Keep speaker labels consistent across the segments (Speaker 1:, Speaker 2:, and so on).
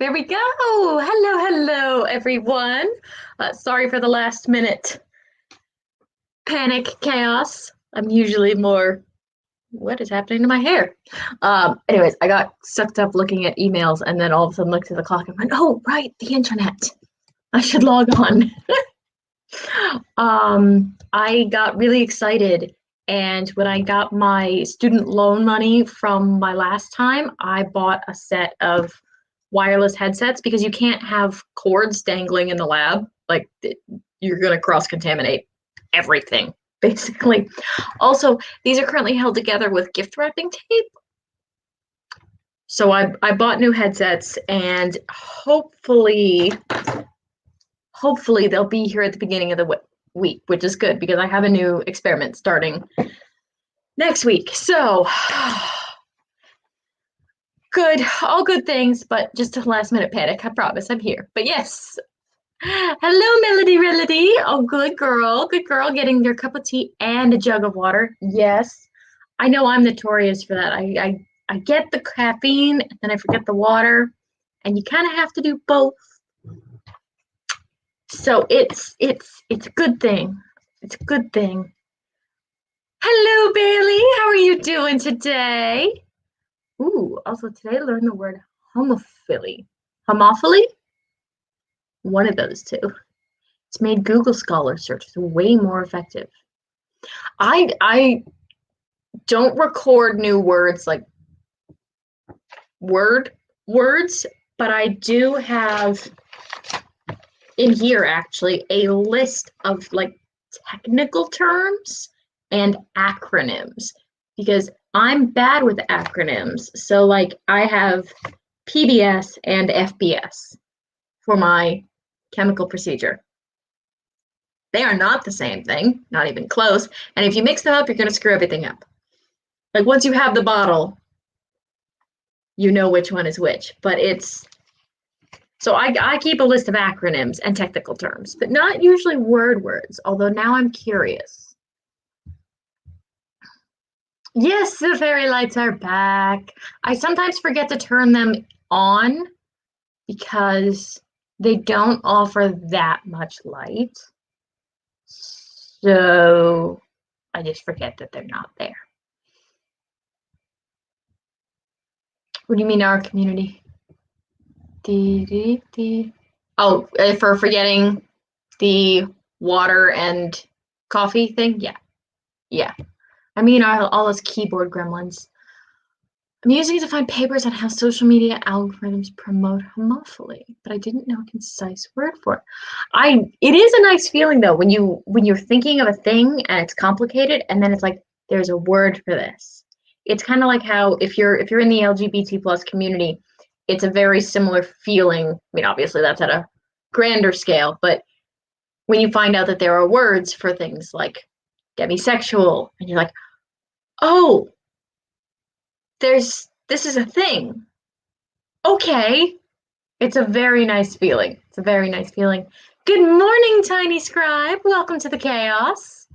Speaker 1: There we go. Hello, everyone. Sorry for the last minute panic chaos. I'm usually more, what is happening to my hair? Anyways, I got sucked up looking at emails and then all of a sudden looked at the clock and went, oh, right, the internet. I should log on. I got really excited. And when I got my student loan money from my last time, I bought a set of wireless headsets because you can't have cords dangling in the lab. Like you're going to cross-contaminate everything, basically. Also, these are currently held together with gift wrapping tape. So I bought new headsets and hopefully they'll be here at the beginning of the week, which is good because I have a new experiment starting next week. So good, all good things, but just a last minute panic. I promise I'm here. But yes. Hello, Melody. Oh, good girl, getting your cup of tea and a jug of water. Yes. I know I'm notorious for that. I get the caffeine, and then I forget the water, and you kind of have to do both. So it's a good thing. It's a good thing. Hello, Bailey. How are you doing today? Ooh, also today I learned the word homophily. Homophily? One of those two. It's made Google Scholar searches way more effective. I don't record new words like words, but I do have in here actually a list of like technical terms and acronyms because I'm bad with acronyms. So like I have PBS and FBS for my chemical procedure. They are not the same thing, not even close. And if you mix them up, you're going to screw everything up. Like once you have the bottle, you know which one is which. But it's, so I keep a list of acronyms and technical terms, but not usually words, although now I'm curious. Yes, the fairy lights are back. I sometimes forget to turn them on because they don't offer that much light. So I just forget that they're not there. What do you mean our community? Oh, for forgetting the water and coffee thing? Yeah. I mean all those keyboard gremlins. I'm using it to find papers on how social media algorithms promote homophily, but I didn't know a concise word for it. It is a nice feeling though when you're thinking of a thing and it's complicated and then it's like there's a word for this. It's kind of like how if you're in the LGBT plus community, it's a very similar feeling. I mean, obviously that's at a grander scale, but when you find out that there are words for things like demisexual and you're like, oh, this is a thing. Okay. It's a very nice feeling. It's a very nice feeling. Good morning, Tiny Scribe. Welcome to the chaos.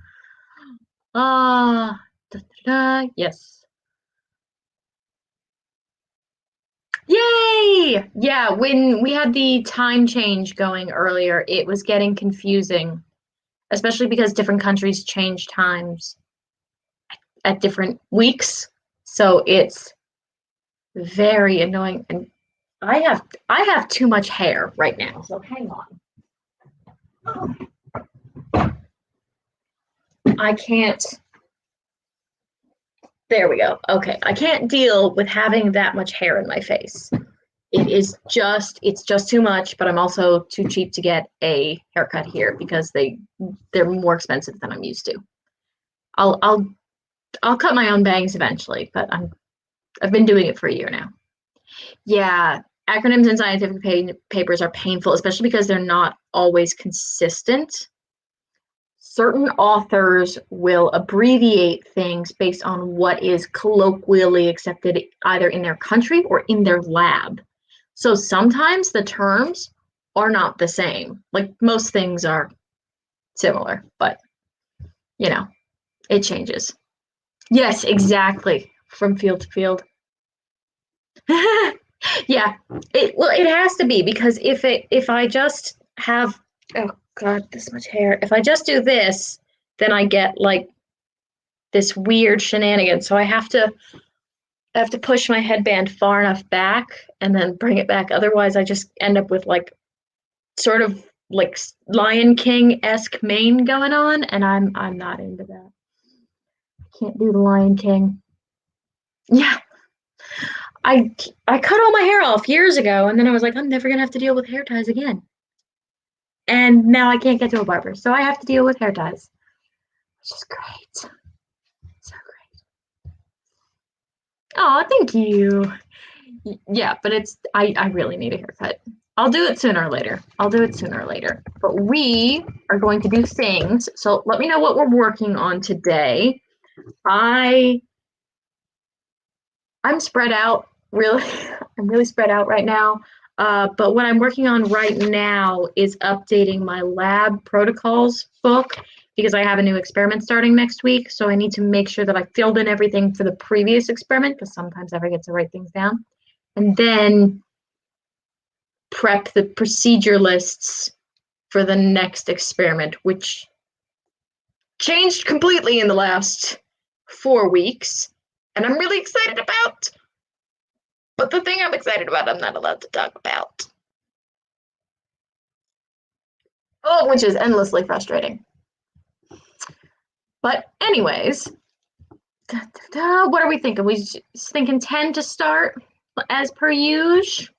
Speaker 1: Yes. Yay! Yeah, when we had the time change going earlier, it was getting confusing, especially because different countries change times at different weeks. So it's very annoying. And I have too much hair right now, so hang on. I can't. There we go. Okay, I can't deal with having that much hair in my face. It's just too much, but I'm also too cheap to get a haircut here because they're more expensive than I'm used to. I'll cut my own bangs eventually, but I've been doing it for a year now. Yeah, acronyms in scientific papers are painful, especially because they're not always consistent. Certain authors will abbreviate things based on what is colloquially accepted either in their country or in their lab. So sometimes the terms are not the same. Like most things are similar, but you know, it changes. Yes, exactly. From field to field. Yeah, it has to be because if I just have, oh God, this much hair. If I just do this, then I get like this weird shenanigan. So I have to push my headband far enough back and then bring it back. Otherwise, I just end up with like sort of like Lion King-esque mane going on, and I'm not into that. Can't do the Lion King. Yeah, I I cut all my hair off years ago, and then I was like, I'm never gonna have to deal with hair ties again. And now I can't get to a barber, so I have to deal with hair ties, which is great. So great. Oh, thank you. Yeah, but I really need a haircut. I'll do it sooner or later. I'll do it sooner or later. But we are going to do things. So let me know what we're working on today. I I'm spread out really. I'm really spread out right now. But what I'm working on right now is updating my lab protocols book because I have a new experiment starting next week. So I need to make sure that I filled in everything for the previous experiment because sometimes I forget to write things down. And then prep the procedure lists for the next experiment, which changed completely in the last 4 weeks. And I'm really excited about. But the thing I'm excited about, I'm not allowed to talk about. Oh, which is endlessly frustrating. But anyways, what are we thinking? We thinking 10 to start as per usual.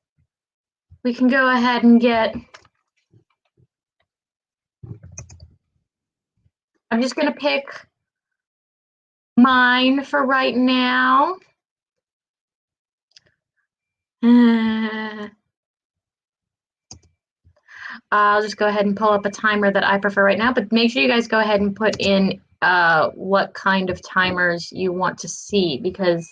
Speaker 1: We can go ahead and get. I'm just gonna pick mine for right now. I'll just go ahead and pull up a timer that I prefer right now, but make sure you guys go ahead and put in what kind of timers you want to see, because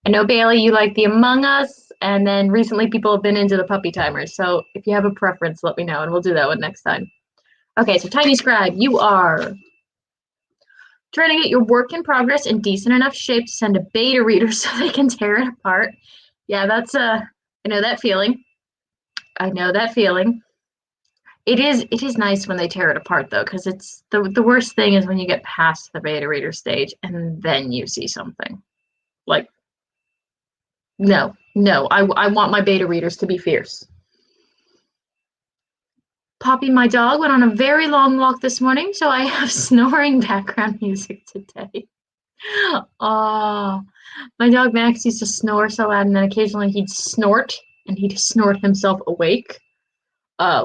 Speaker 1: I know, Bailey, you like the Among Us, and then recently people have been into the puppy timers. So if you have a preference, let me know, and we'll do that one next time. Okay, so Tiny Scribe, you are trying to get your work in progress in decent enough shape to send to beta readers so they can tear it apart. Yeah, that's I know that feeling. I know that feeling. It is nice when they tear it apart though, because it's the worst thing is when you get past the beta reader stage and then you see something. Like, no, I want my beta readers to be fierce. Poppy, my dog, went on a very long walk this morning, so I have snoring background music today. Oh, my dog Max used to snore so loud, and then occasionally he'd snort, and he'd snort himself awake,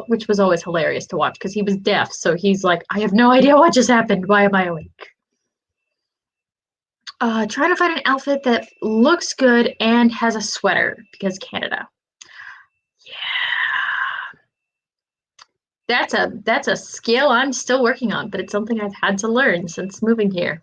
Speaker 1: which was always hilarious to watch because he was deaf. So he's like, I have no idea what just happened. Why am I awake? Trying to find an outfit that looks good and has a sweater because Canada. Yeah, that's a skill I'm still working on, but it's something I've had to learn since moving here.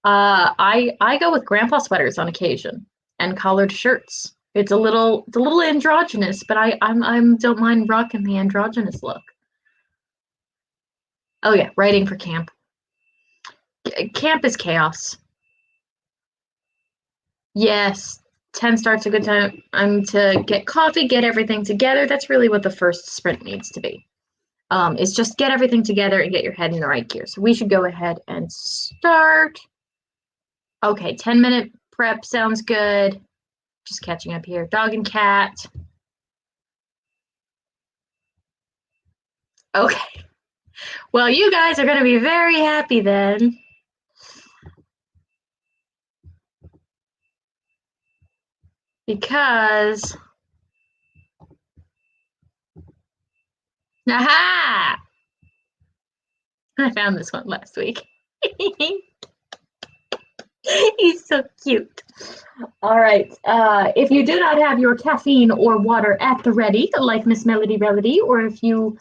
Speaker 1: I go with grandpa sweaters on occasion and collared shirts. It's a little androgynous, but I'm don't mind rocking the androgynous look. Oh yeah, writing for camp. Camp is chaos. Yes, 10 starts a good time. I'm to get coffee, get everything together. That's really what the first sprint needs to be. Is just get everything together and get your head in the right gear. So we should go ahead and start. Okay, 10-minute prep sounds good. Just catching up here. Dog and cat. Okay. Well, you guys are going to be very happy then. Because. Aha! I found this one last week. He's so cute. All right. If you do not have your caffeine or water at the ready, like Miss Melody Melody, or if you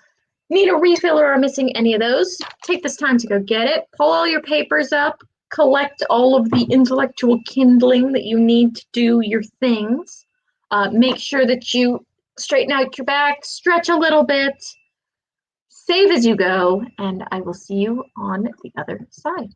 Speaker 1: need a refill or are missing any of those, take this time to go get it. Pull all your papers up. Collect all of the intellectual kindling that you need to do your things. Make sure that you straighten out your back, stretch a little bit, save as you go, and I will see you on the other side.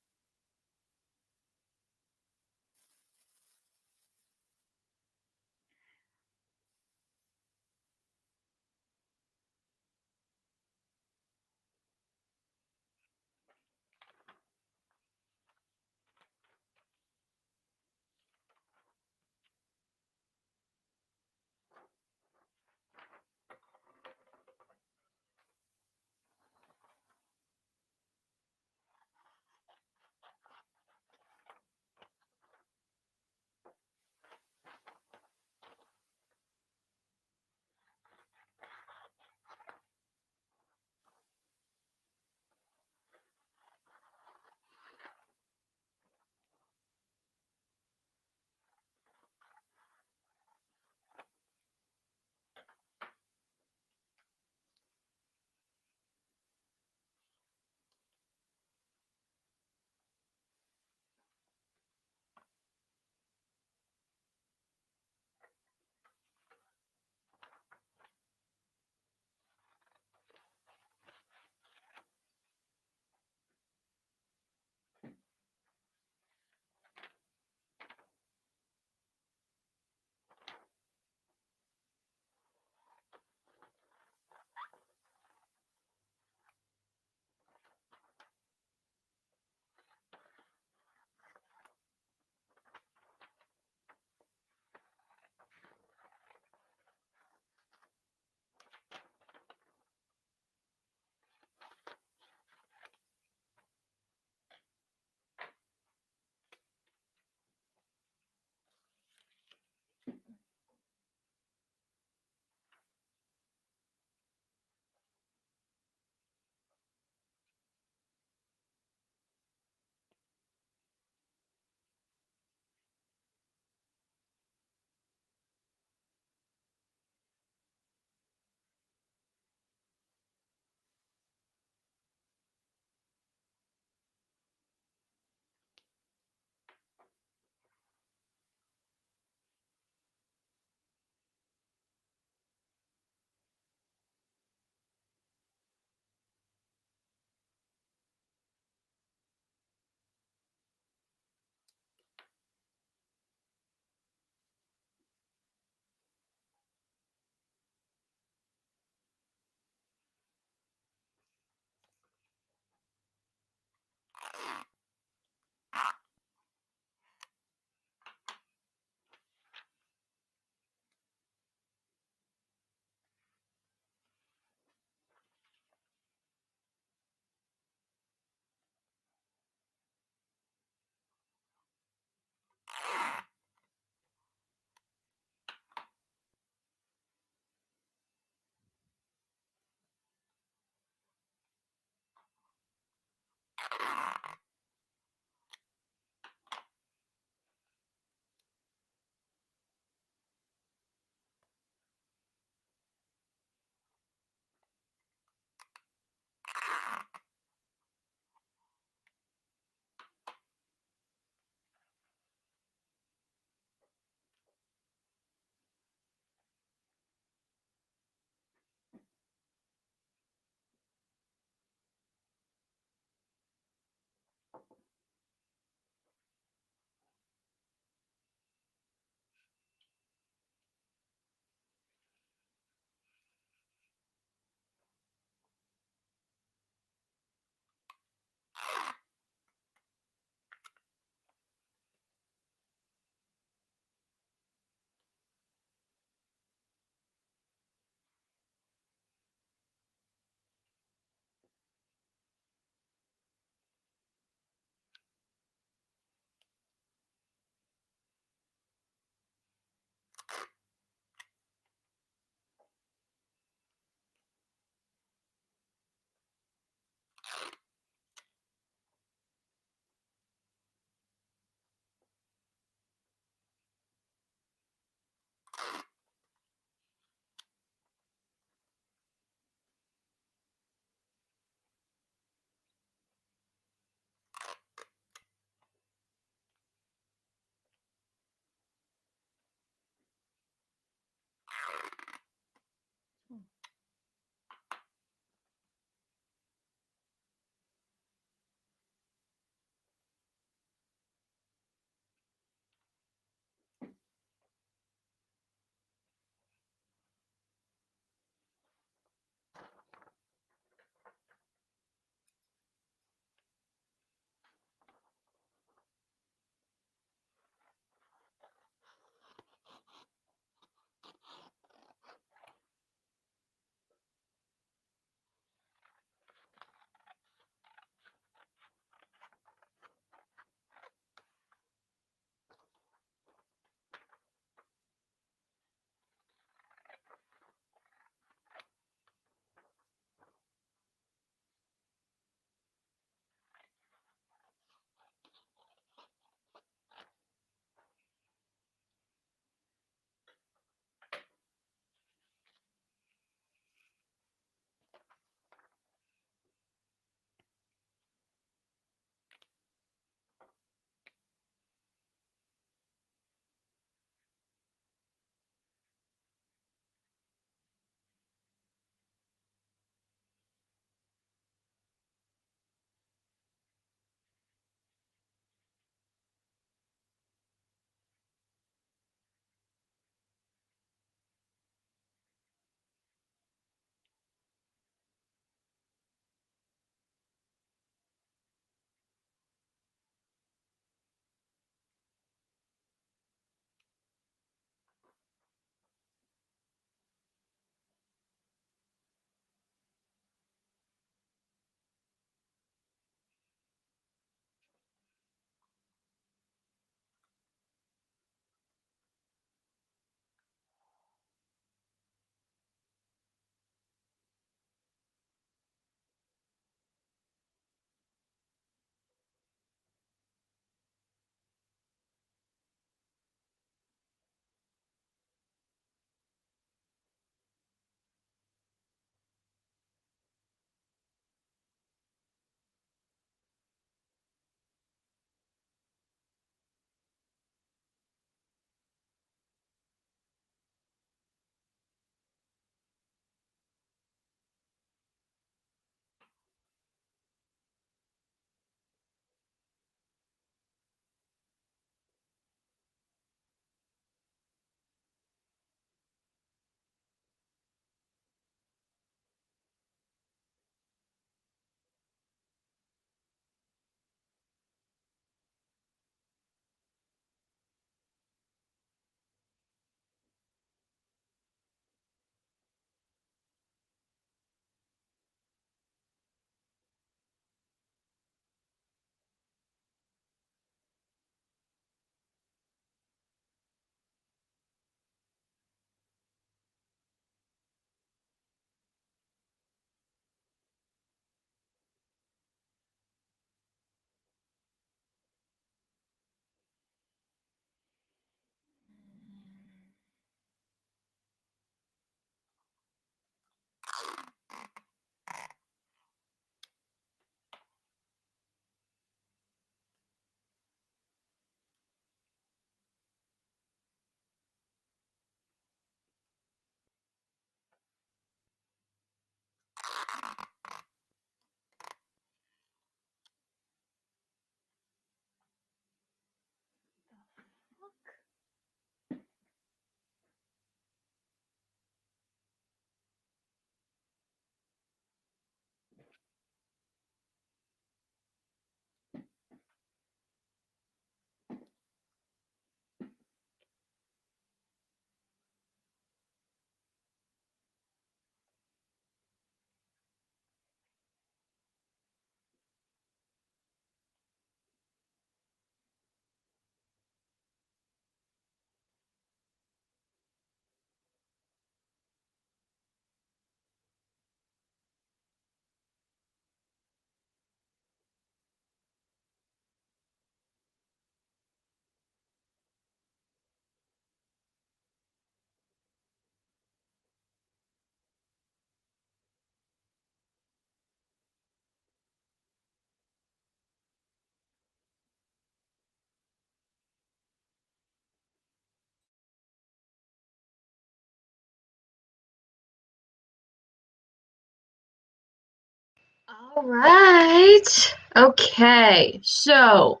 Speaker 1: All right. Okay. So,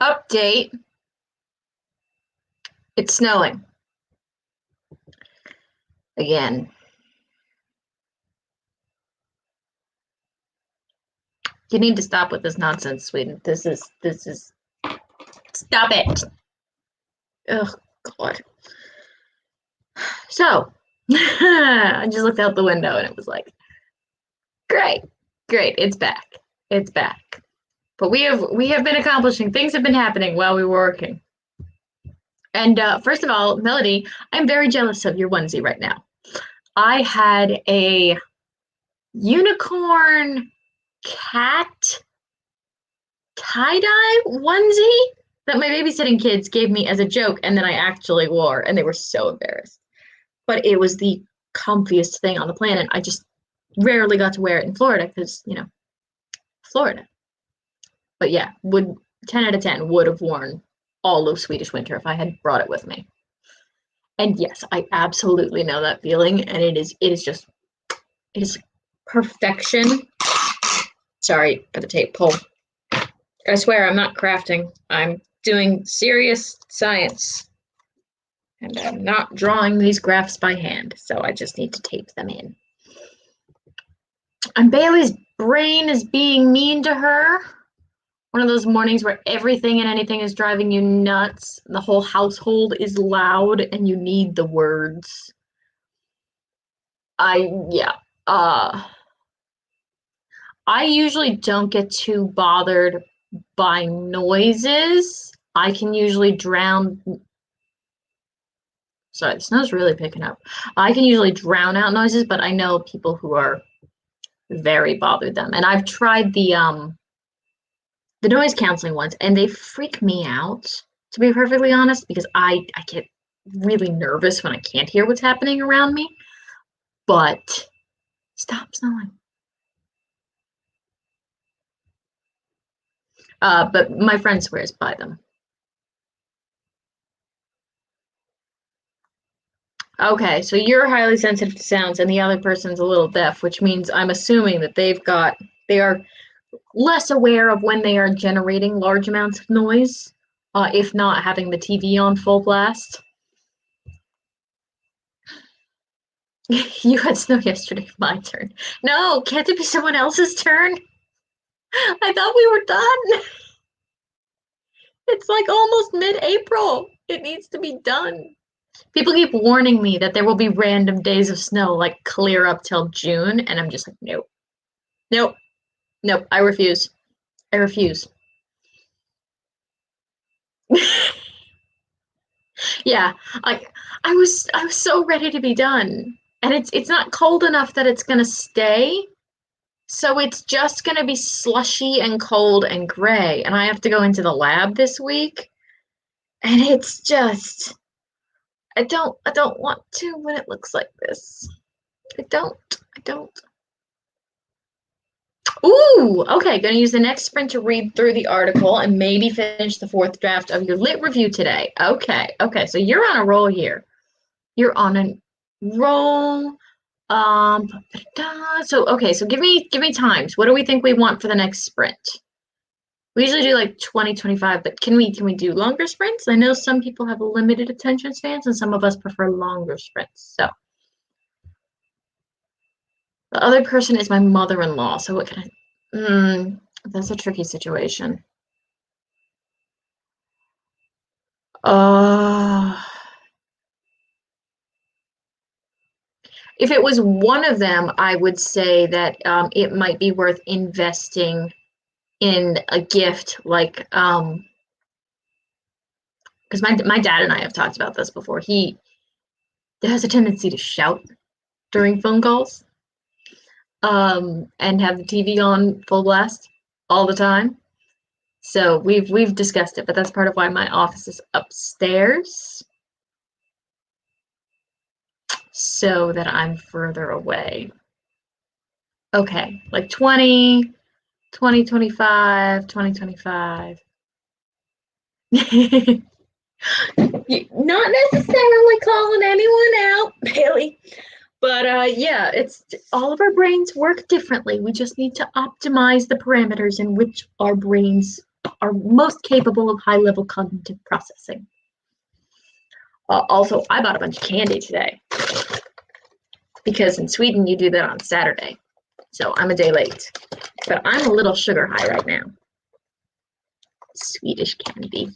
Speaker 1: update. It's snowing again. You need to stop with this nonsense, Sweden. This is stop it. Oh God. So, I just looked out the window and it was like, great, great, it's back. It's back. But we have been accomplishing, things have been happening while we were working. And first of all, Melody, I'm very jealous of your onesie right now. I had a unicorn cat tie-dye onesie that my babysitting kids gave me as a joke, and then I actually wore, and they were so embarrassed. But it was the comfiest thing on the planet. I just rarely got to wear it in Florida because, Florida. But yeah, would 10 out of 10 would have worn all of Swedish winter if I had brought it with me. And yes, I absolutely know that feeling, and it is perfection. Sorry for the tape pull. I swear I'm not crafting. I'm doing serious science. And I'm not drawing these graphs by hand, so I just need to tape them in. And Bailey's brain is being mean to her. One of those mornings where everything and anything is driving you nuts. The whole household is loud and you need the words. Yeah. I usually don't get too bothered by noises. I can usually drown. Sorry, the snow's really picking up. I can usually drown out noises, but I know people who are very bothered them. And I've tried the noise canceling ones, and they freak me out, to be perfectly honest, because I get really nervous when I can't hear what's happening around me. But stop snowing. But my friend swears by them. Okay, so you're highly sensitive to sounds, and the other person's a little deaf, which means I'm assuming that they are less aware of when they are generating large amounts of noise, if not having the TV on full blast. You had snow yesterday, my turn. No, can't it be someone else's turn? I thought we were done. It's like almost mid-April. It needs to be done. People keep warning me that there will be random days of snow, like clear up till June, and I'm just like, nope. Nope. Nope. I refuse. I refuse. Yeah, I was so ready to be done. And it's not cold enough that it's gonna stay. So it's just gonna be slushy and cold and gray. And I have to go into the lab this week. And it's just I don't want to when it looks like this. I don't. I don't. Ooh, okay, gonna use the next sprint to read through the article and maybe finish the fourth draft of your lit review today. Okay, so you're on a roll here. You're on a roll. So okay, so give me times. What do we think we want for the next sprint? We usually do like 20, 25, but can we do longer sprints? I know some people have limited attention spans and some of us prefer longer sprints. So the other person is my mother-in-law. So what can I that's a tricky situation. Uh if it was one of them, I would say that it might be worth investing in a gift like because my dad and I have talked about this before. He has a tendency to shout during phone calls and have the TV on full blast all the time. So we've discussed it, but that's part of why my office is upstairs so that I'm further away. Okay, like 20, 2025, 2025. Not necessarily calling anyone out, Bailey, But yeah, it's all of our brains work differently. We just need to optimize the parameters in which our brains are most capable of high-level cognitive processing. Also, I bought a bunch of candy today because in Sweden you do that on Saturday. So I'm a day late, but I'm a little sugar high right now. Swedish candy.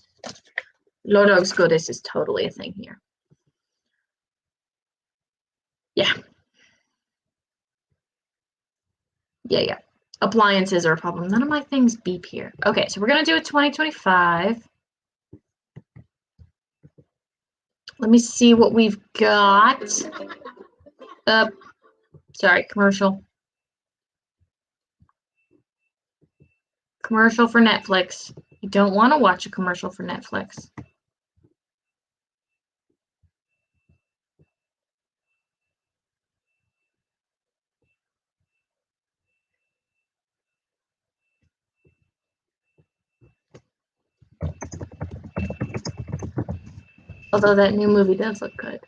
Speaker 1: Lördagsgodis is totally a thing here. Yeah. Yeah. Appliances are a problem. None of my things beep here. Okay, so we're going to do a 2025. Let me see what we've got. Sorry, commercial. Commercial for Netflix. You don't want to watch a commercial for Netflix. Although that new movie does look good.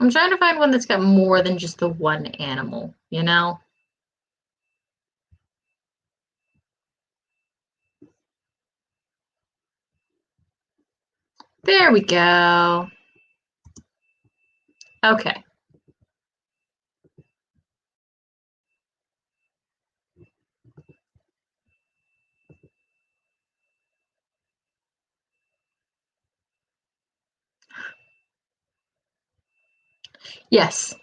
Speaker 1: I'm trying to find one that's got more than just the one animal, you know? There we go. Okay. Yes,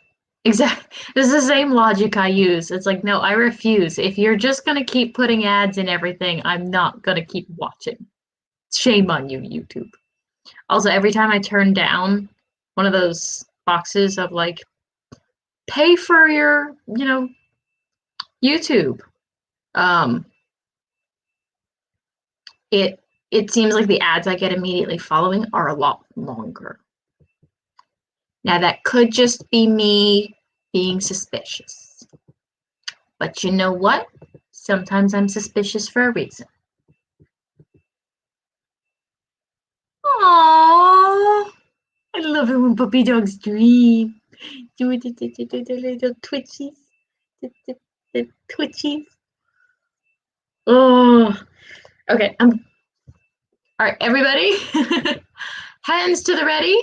Speaker 1: exactly. This is the same logic I use. It's like, no, I refuse. If you're just going to keep putting ads in everything, I'm not going to keep watching. Shame on you, YouTube. Also, every time I turn down one of those boxes of like, pay for your, YouTube, um, it seems like the ads I get immediately following are a lot longer. Now, that could just be me being suspicious. But you know what? Sometimes I'm suspicious for a reason. Aww, I love it when puppy dogs dream. Do the little twitchies. The twitchies. Oh, okay. All right, everybody. Hands to the ready.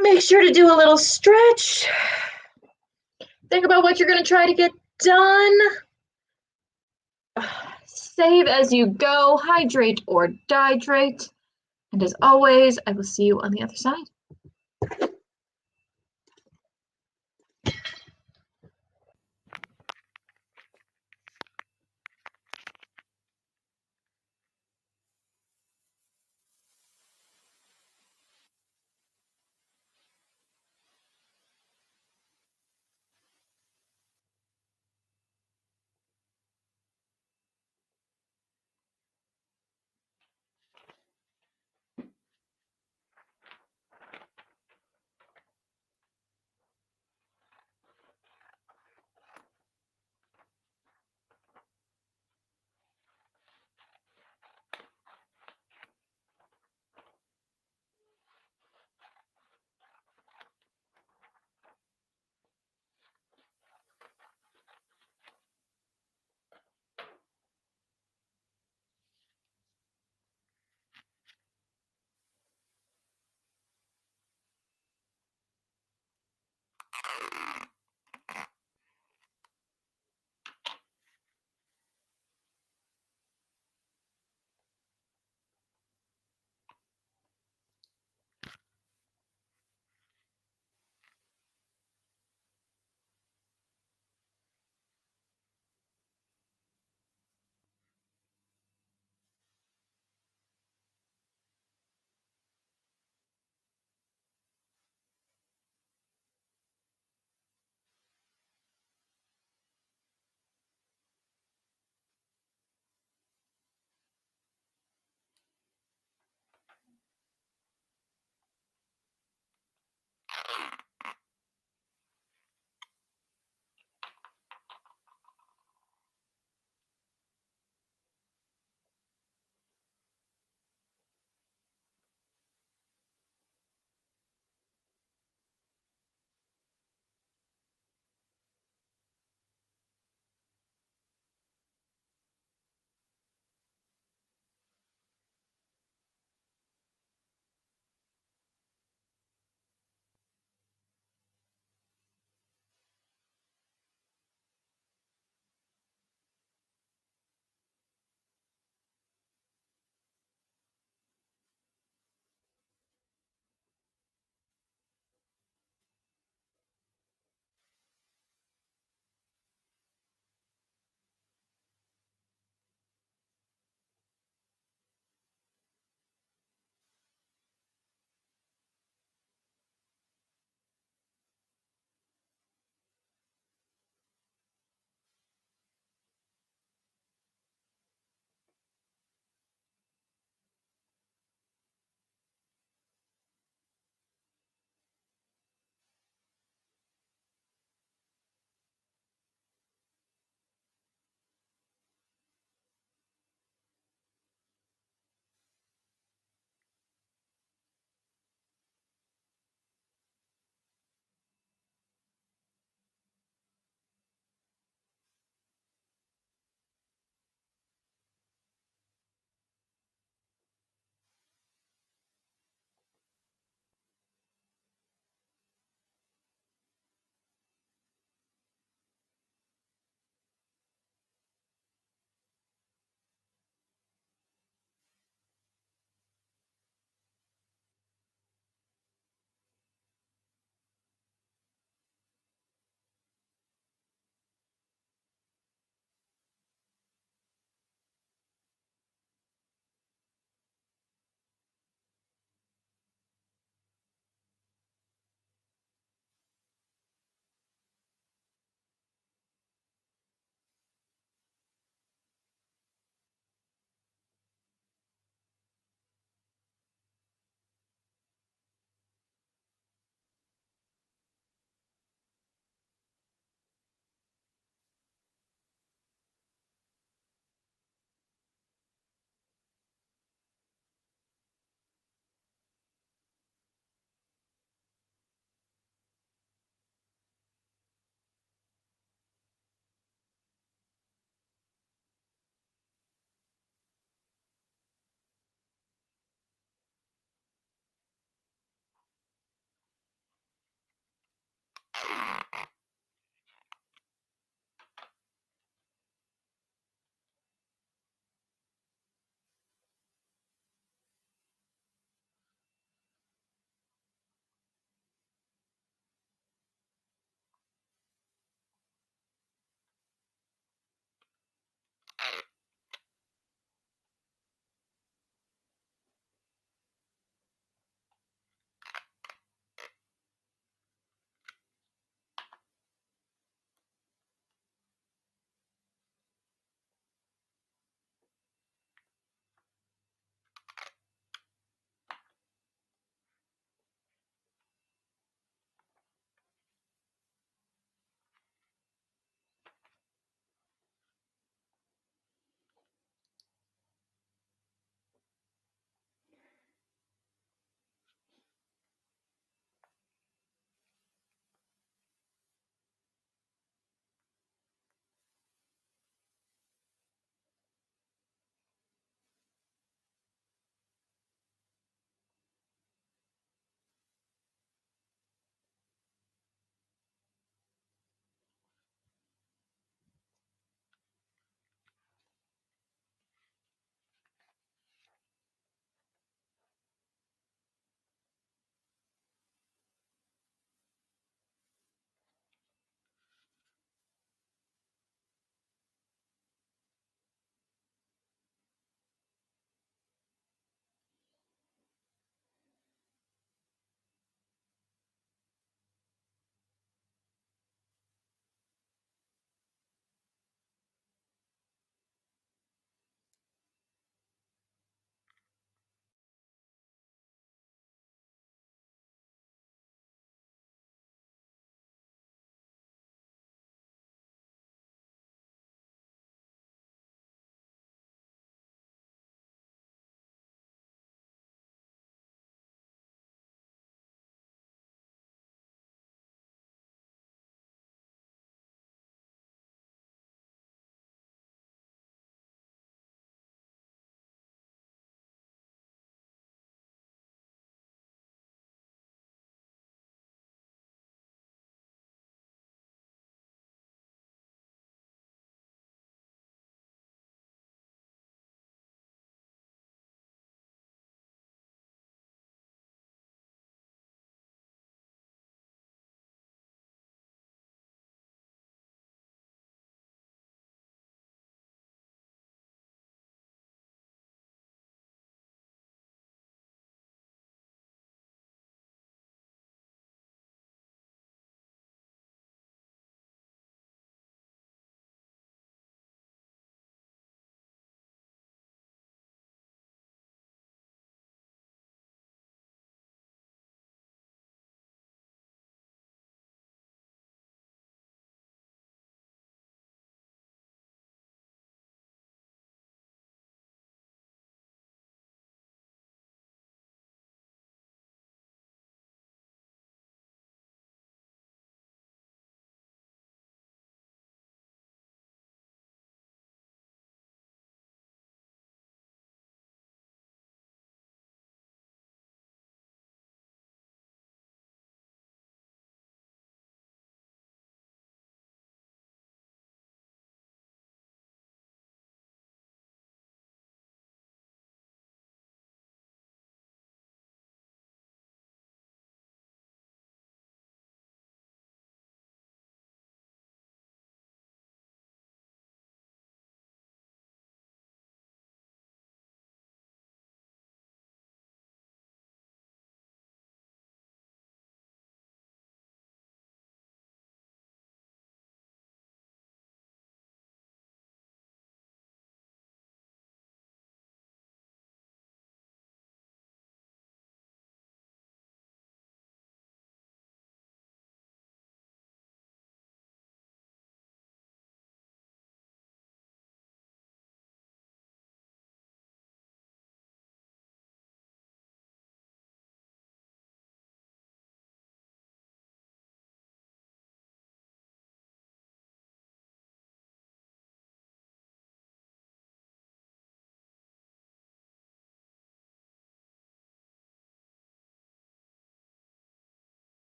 Speaker 1: Make sure to do a little stretch. Think about what you're going to try to get done. Save as you go, hydrate or dihydrate. And as always, I will see you on the other side.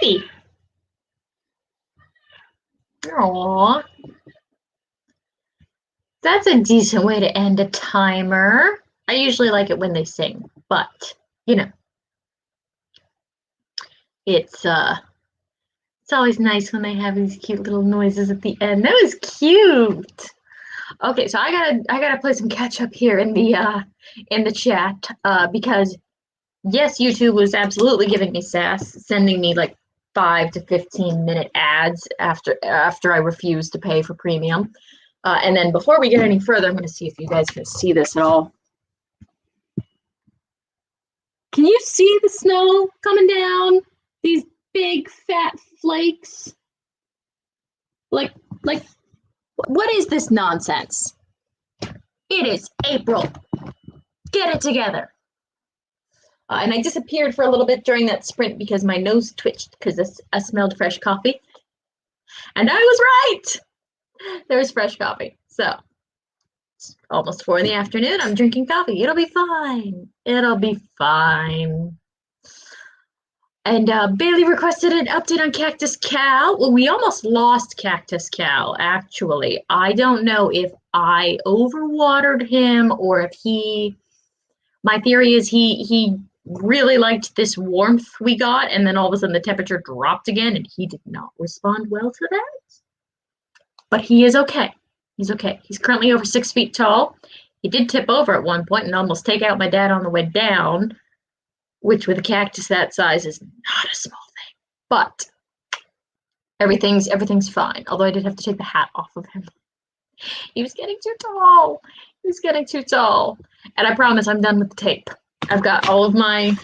Speaker 1: baby. Aww. That's a decent way to end a timer. I usually like it when they sing, but you know, it's always nice when they have these cute little noises at the end. That was cute. Okay, so I gotta play some catch up here in the chat because yes, YouTube was absolutely giving me sass, sending me like 5 to 15-minute ads after I refused to pay for premium. And then before we get any further, I'm going to see if you guys can see this at all. Can you see the snow coming down? These big fat flakes? Like, what is this nonsense? It is April. Get it together. And I disappeared for a little bit during that sprint because my nose twitched because I smelled fresh coffee. And I was right. There's fresh coffee. So it's almost 4 in the afternoon. I'm drinking coffee. It'll be fine. It'll be fine. And Bailey requested an update on Cactus Cal. Well, we almost lost Cactus Cal, actually. I don't know if I overwatered him or if my theory is he really liked this warmth we got, and then all of a sudden the temperature dropped again, and he did not respond well to that. But he is okay. He's okay. He's currently over 6 feet tall. He did tip over at one point and almost take out my dad on the way down, which with a cactus that size is not a small thing. But everything's fine. Although I did have to take the hat off of him. He was getting too tall. He was getting too tall. And I promise I'm done with the tape. I've got all of my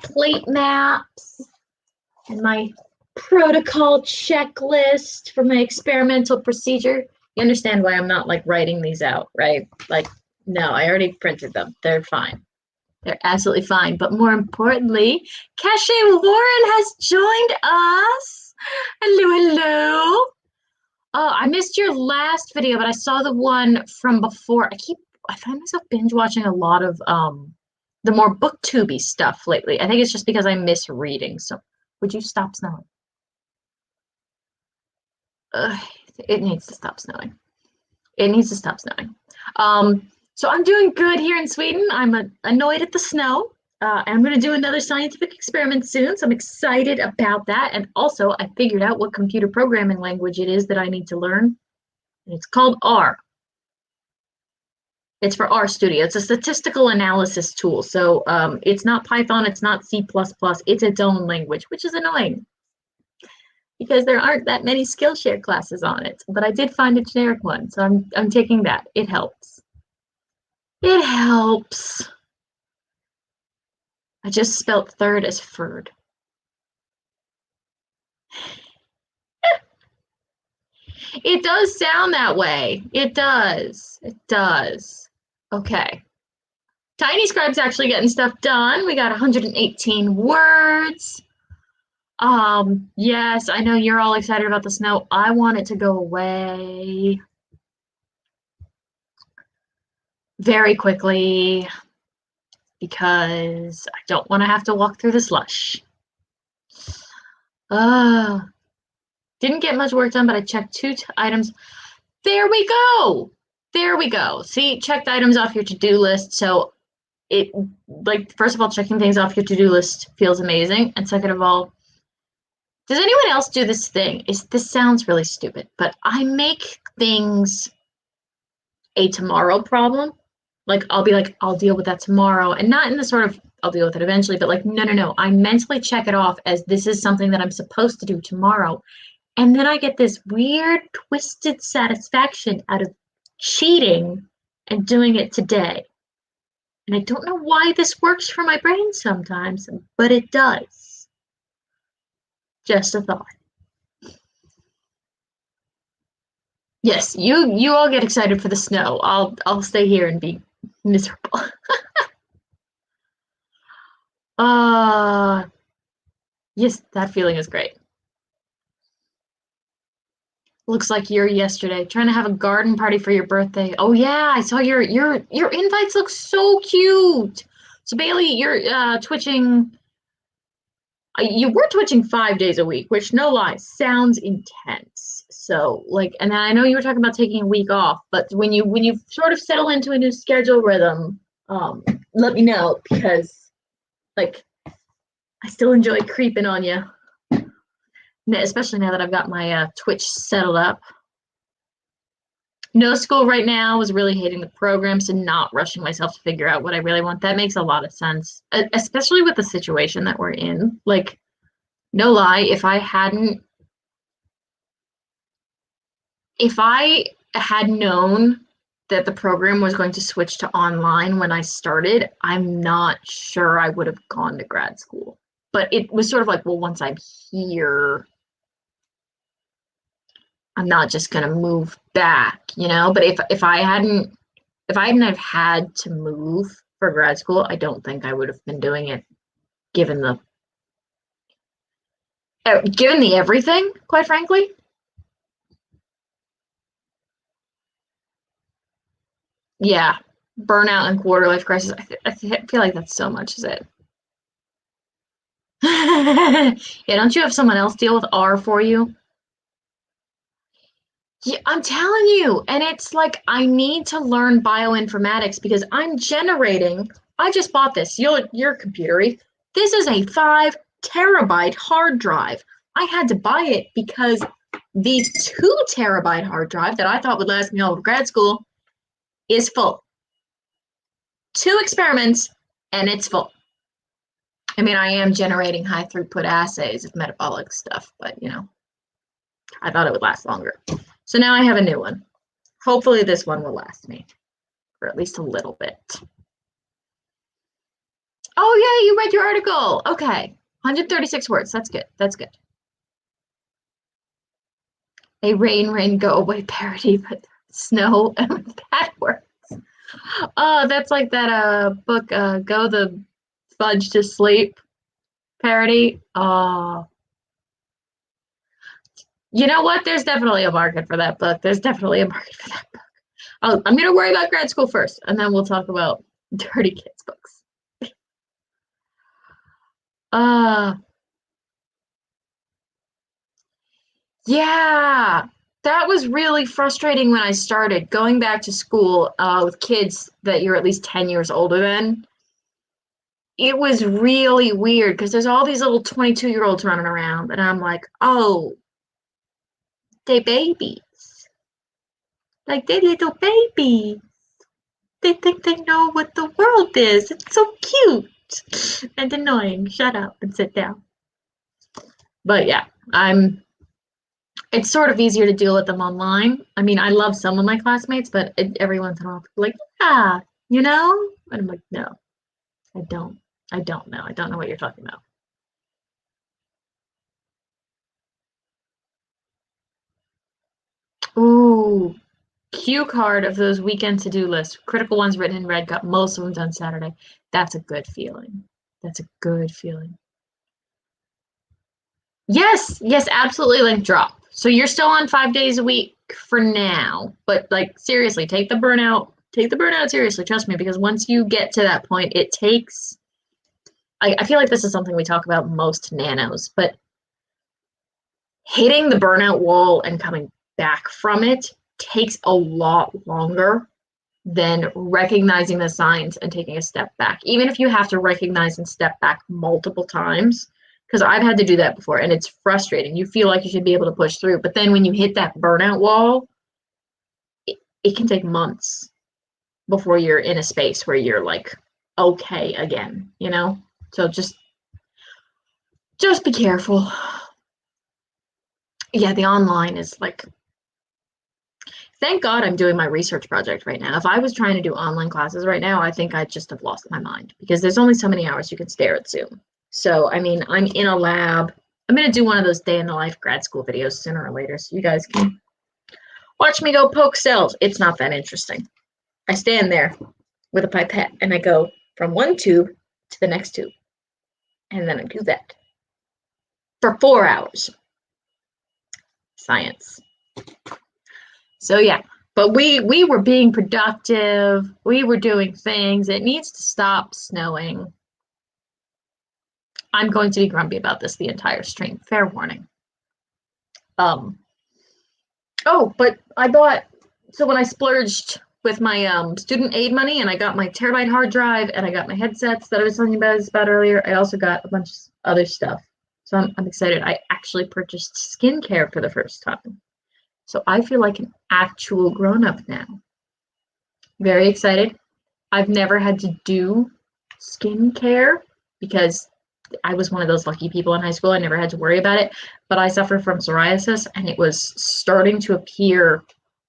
Speaker 1: plate maps and my protocol checklist for my experimental procedure. You understand why I'm not like writing these out, right? Like, no, I already printed them. They're fine. They're absolutely fine. But more importantly, Cache Warren has joined us. Hello, hello. Oh, I missed your last video, but I saw the one from before. I find myself binge watching a lot of the more booktubey stuff lately. I think it's just because I miss reading. So would you stop snowing? It needs to stop snowing. It needs to stop snowing. So I'm doing good here in Sweden. I'm annoyed at the snow. I'm going to do another scientific experiment soon, so I'm excited about that. And also, I figured out what computer programming language it is that I need to learn. And it's called R. It's for RStudio. It's a statistical analysis tool. So it's not Python, it's not C++, it's its own language, which is annoying because there aren't that many Skillshare classes on it. But I did find a generic one, so I'm taking that. It helps. It helps. I just spelt third as furred. It does sound that way. It does. It does. Okay. Tiny Scribe's actually getting stuff done. We got 118 words. Yes, I know you're all excited about the snow. I want it to go away very quickly because I don't want to have to walk through the slush. Didn't get much work done, but I checked 2 items. There we go. There we go. See, checked items off your to-do list. So it, like, first of all, checking things off your to-do list feels amazing. And second of all, does anyone else do this thing? This sounds really stupid, but I make things a tomorrow problem. Like, I'll be like, I'll deal with that tomorrow. And not in the sort of, I'll deal with it eventually, but like, no. I mentally check it off as this is something that I'm supposed to do tomorrow. And then I get this weird, twisted satisfaction out of cheating and doing it today. And I don't know why this works for my brain sometimes, but it does. Just a thought. Yes, you all get excited for the snow. I'll stay here and be miserable. Yes, that feeling is great. Looks like you're yesterday trying to have a garden party for your birthday. Oh yeah, I saw your invites look so cute. So Bailey, you're twitching you were twitching 5 days a week, which no lie, sounds intense. So like, and then I know you were talking about taking a week off, but when you sort of settle into a new schedule rhythm, let me know because like I still enjoy creeping on you, especially now that I've got my Twitch settled up. No school right now, was really hating the program, so not rushing myself to figure out what I really want. That makes a lot of sense, especially with the situation that we're in. Like, no lie, if I had known that the program was going to switch to online when I started, I'm not sure I would have gone to grad school. But it was sort of like, well, once I'm here, I'm not just gonna move back, you know? But if I hadn't have had to move for grad school, I don't think I would have been doing it given the everything, quite frankly. Yeah, burnout and quarter life crisis. I feel like that's so much, is it? Yeah, don't you have someone else deal with R for you? Yeah, I'm telling you. And it's like I need to learn bioinformatics because I just bought this. You're computery. This is a 5 terabyte hard drive. I had to buy it because the 2 terabyte hard drive that I thought would last me all of grad school is full. 2 experiments and it's full. I mean, I am generating high throughput assays of metabolic stuff, but I thought it would last longer. So now I have a new one. Hopefully this one will last me for at least a little bit. Oh yeah, you read your article. Okay. 136 words. That's good. That's good. A rain, go away parody, but snow and bad words. Oh, that's like that book, Go the Fudge to Sleep parody. Oh, you know what? There's definitely a market for that book. There's definitely a market for that book. I'm going to worry about grad school first, and then we'll talk about dirty kids books. Uh, yeah, that was really frustrating when I started going back to school with kids that you're at least 10 years older than. It was really weird because there's all these little 22-year-olds running around, and I'm like, oh, they babies. Like, they little babies. They think they know what the world is. It's so cute and annoying. Shut up and sit down. But yeah, it's sort of easier to deal with them online. I mean, I love some of my classmates, but every once in a while, people are like, yeah, And I'm like, no, I don't. I don't know. I don't know what you're talking about. Ooh, cue card of those weekend to-do lists. Critical ones written in red, got most of them done Saturday. That's a good feeling. That's a good feeling. Yes, yes, absolutely. Like drop. So you're still on 5 days a week for now, but like seriously, take the burnout seriously. Trust me, because once you get to that point, it takes. I feel like this is something we talk about most nanos, but hitting the burnout wall and coming back from it takes a lot longer than recognizing the signs and taking a step back. Even if you have to recognize and step back multiple times, because I've had to do that before and it's frustrating. You feel like you should be able to push through, but then when you hit that burnout wall, it can take months before you're in a space where you're like okay again. So just be careful. Yeah, the online is like, thank God I'm doing my research project right now. If I was trying to do online classes right now, I think I'd just have lost my mind because there's only so many hours you can stare at Zoom. So, I mean, I'm in a lab. I'm going to do one of those day in the life grad school videos sooner or later so you guys can watch me go poke cells. It's not that interesting. I stand there with a pipette and I go from one tube to the next tube. And then I do that for 4 hours. Science. So yeah, but we were being productive. We were doing things. It needs to stop snowing. I'm going to be grumpy about this the entire stream. Fair warning. Um, oh, but I bought, so when I splurged with my student aid money and I got my terabyte hard drive and I got my headsets that I was telling you about earlier, I also got a bunch of other stuff. So I'm excited. I actually purchased skincare for the first time. So I feel like an actual grown-up now. Very excited. I've never had to do skincare because I was one of those lucky people in high school. I never had to worry about it. But I suffer from psoriasis and it was starting to appear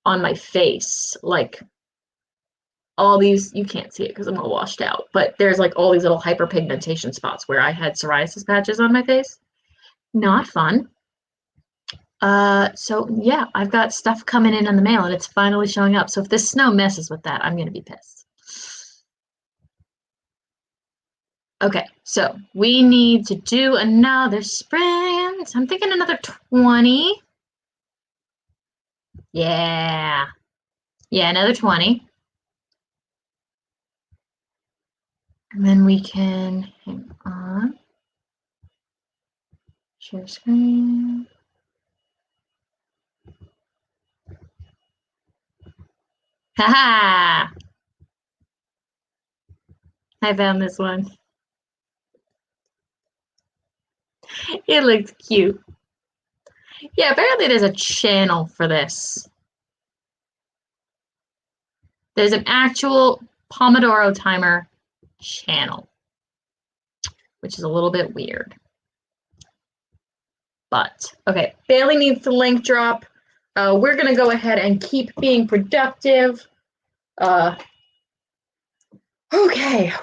Speaker 1: on my face. Like all these, you can't see it because I'm all washed out, but there's like all these little hyperpigmentation spots where I had psoriasis patches on my face. Not fun. So yeah, I've got stuff coming in the mail and it's finally showing up. So if this snow messes with that, I'm gonna be pissed. Okay, so we need to do another sprint. I'm thinking another 20. Yeah. Yeah, another 20. And then we can, hang on, share screen. Haha! I found this one. It looks cute. Yeah, apparently there's a channel for this. There's an actual Pomodoro timer channel, which is a little bit weird. But, okay, Bailey needs the link drop. We're gonna go ahead and keep being productive. Okay,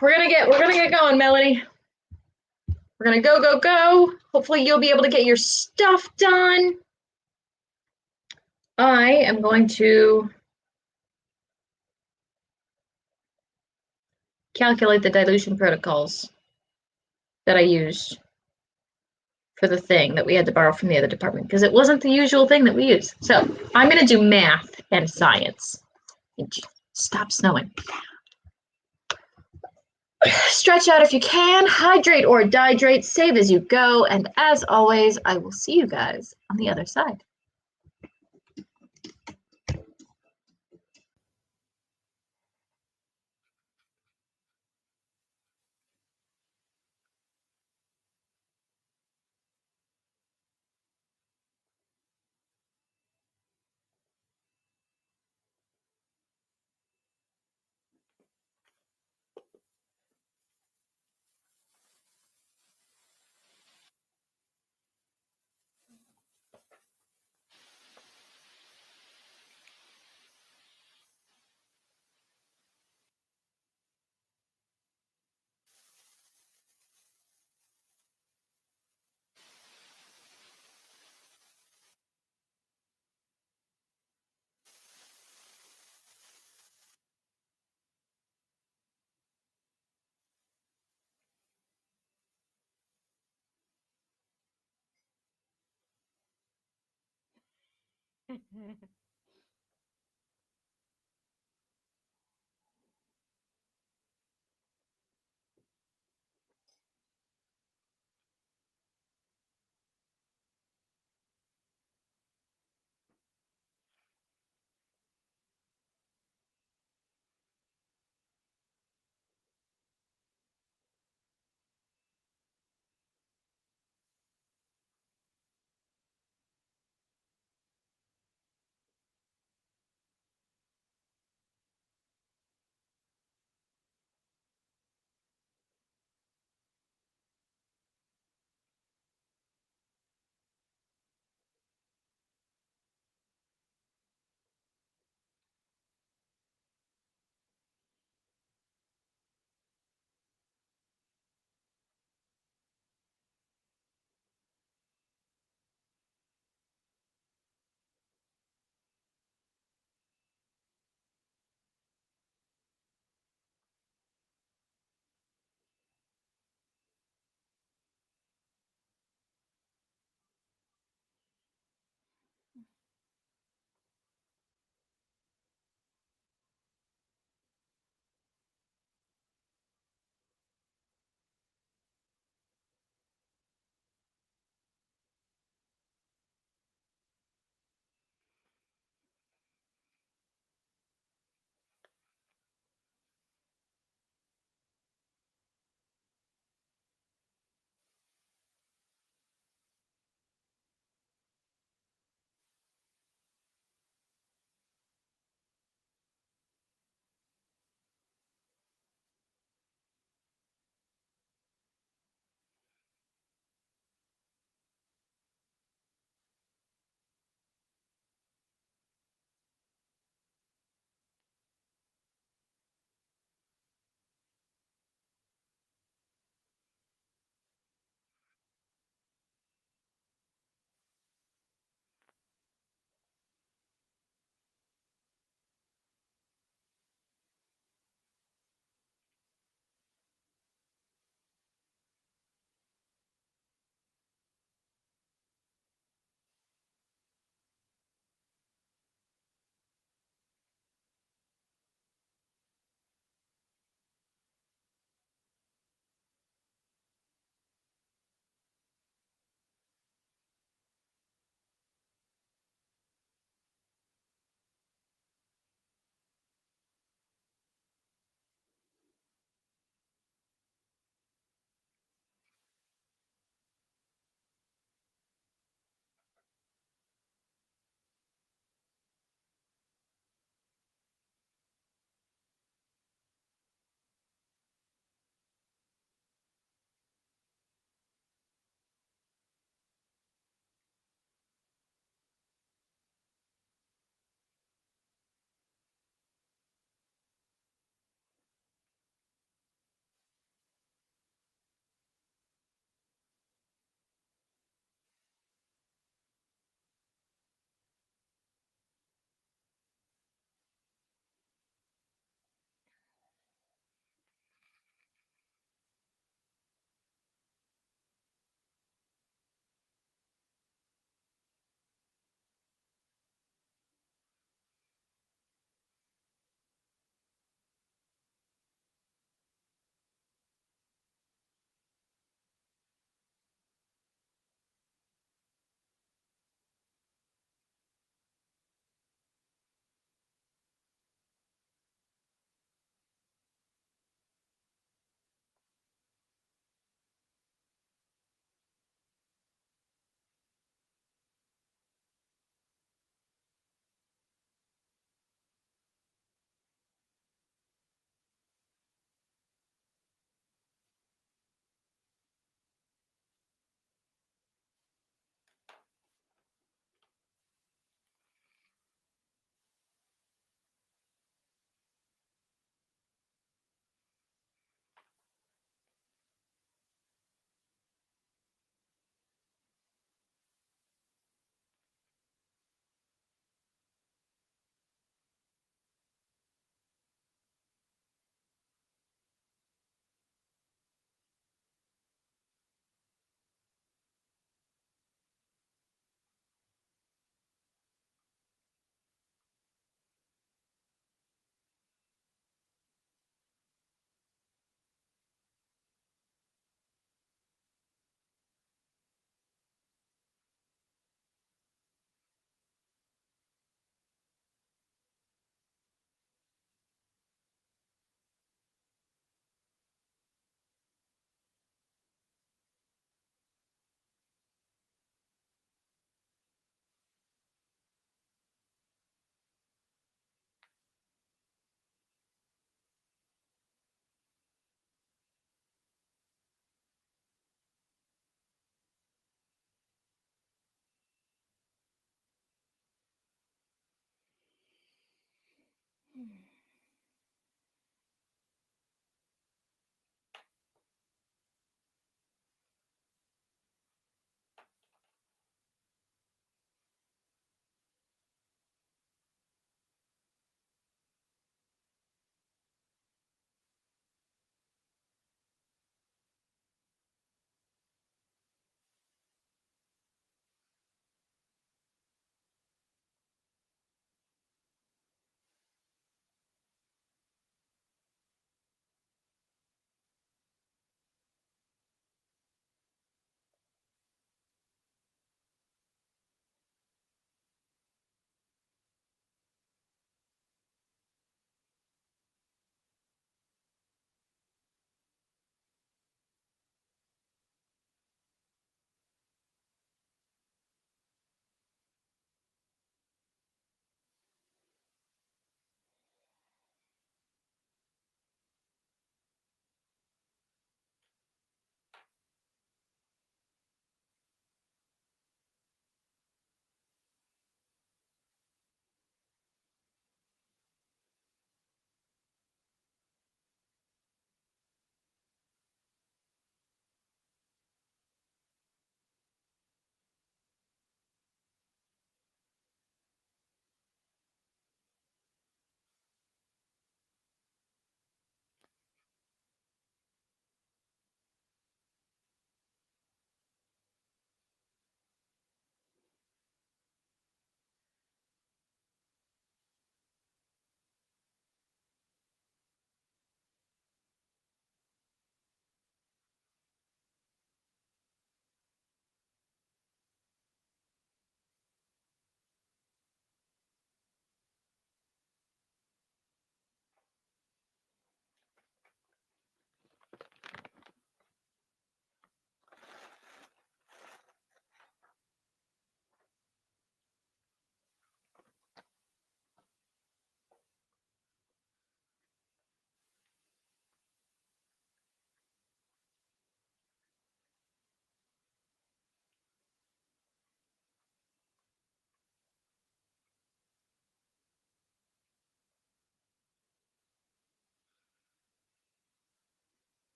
Speaker 1: we're gonna get going, Melody. We're gonna go, go, go. Hopefully you'll be able to get your stuff done. I am going to calculate the dilution protocols that I used for the thing that we had to borrow from the other department because it wasn't the usual thing that we use. So I'm gonna do math and science. Stop snowing. Stretch out if you can, hydrate or dehydrate, save as you go, and as always, I will see you guys on the other side.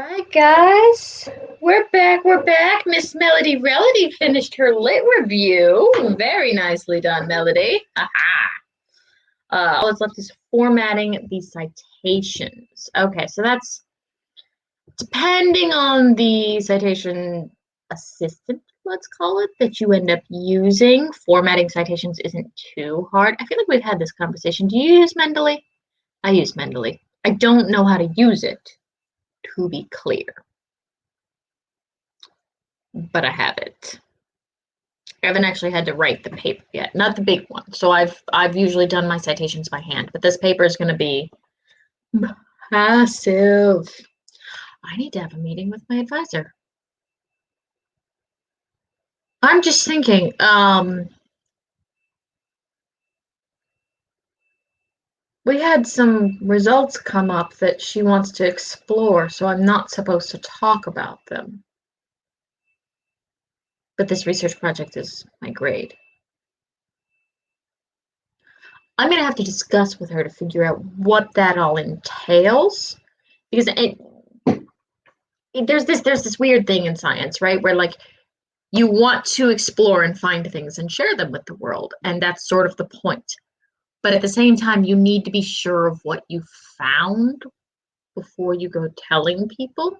Speaker 1: Alright, guys. We're back. We're back. Miss Melody Relody finished her lit review. Very nicely done, Melody. Haha. All that's left is formatting the citations. Okay, so that's depending on the citation assistant, let's call it, that you end up using. Formatting citations isn't too hard. I feel like we've had this conversation. Do you use Mendeley? I use Mendeley. I don't know how to use it, to be clear, but I have it. I haven't actually had to write the paper yet, not the big one. So I've usually done my citations by hand, but this paper is going to be massive. I need to have a meeting with my advisor. I'm just thinking, we had some results come up that she wants to explore, so I'm not supposed to talk about them. But this research project is my grade. I'm going to have to discuss with her to figure out what that all entails, because there's this weird thing in science, right, where like you want to explore and find things and share them with the world, and that's sort of the point. But at the same time, you need to be sure of what you found before you go telling people.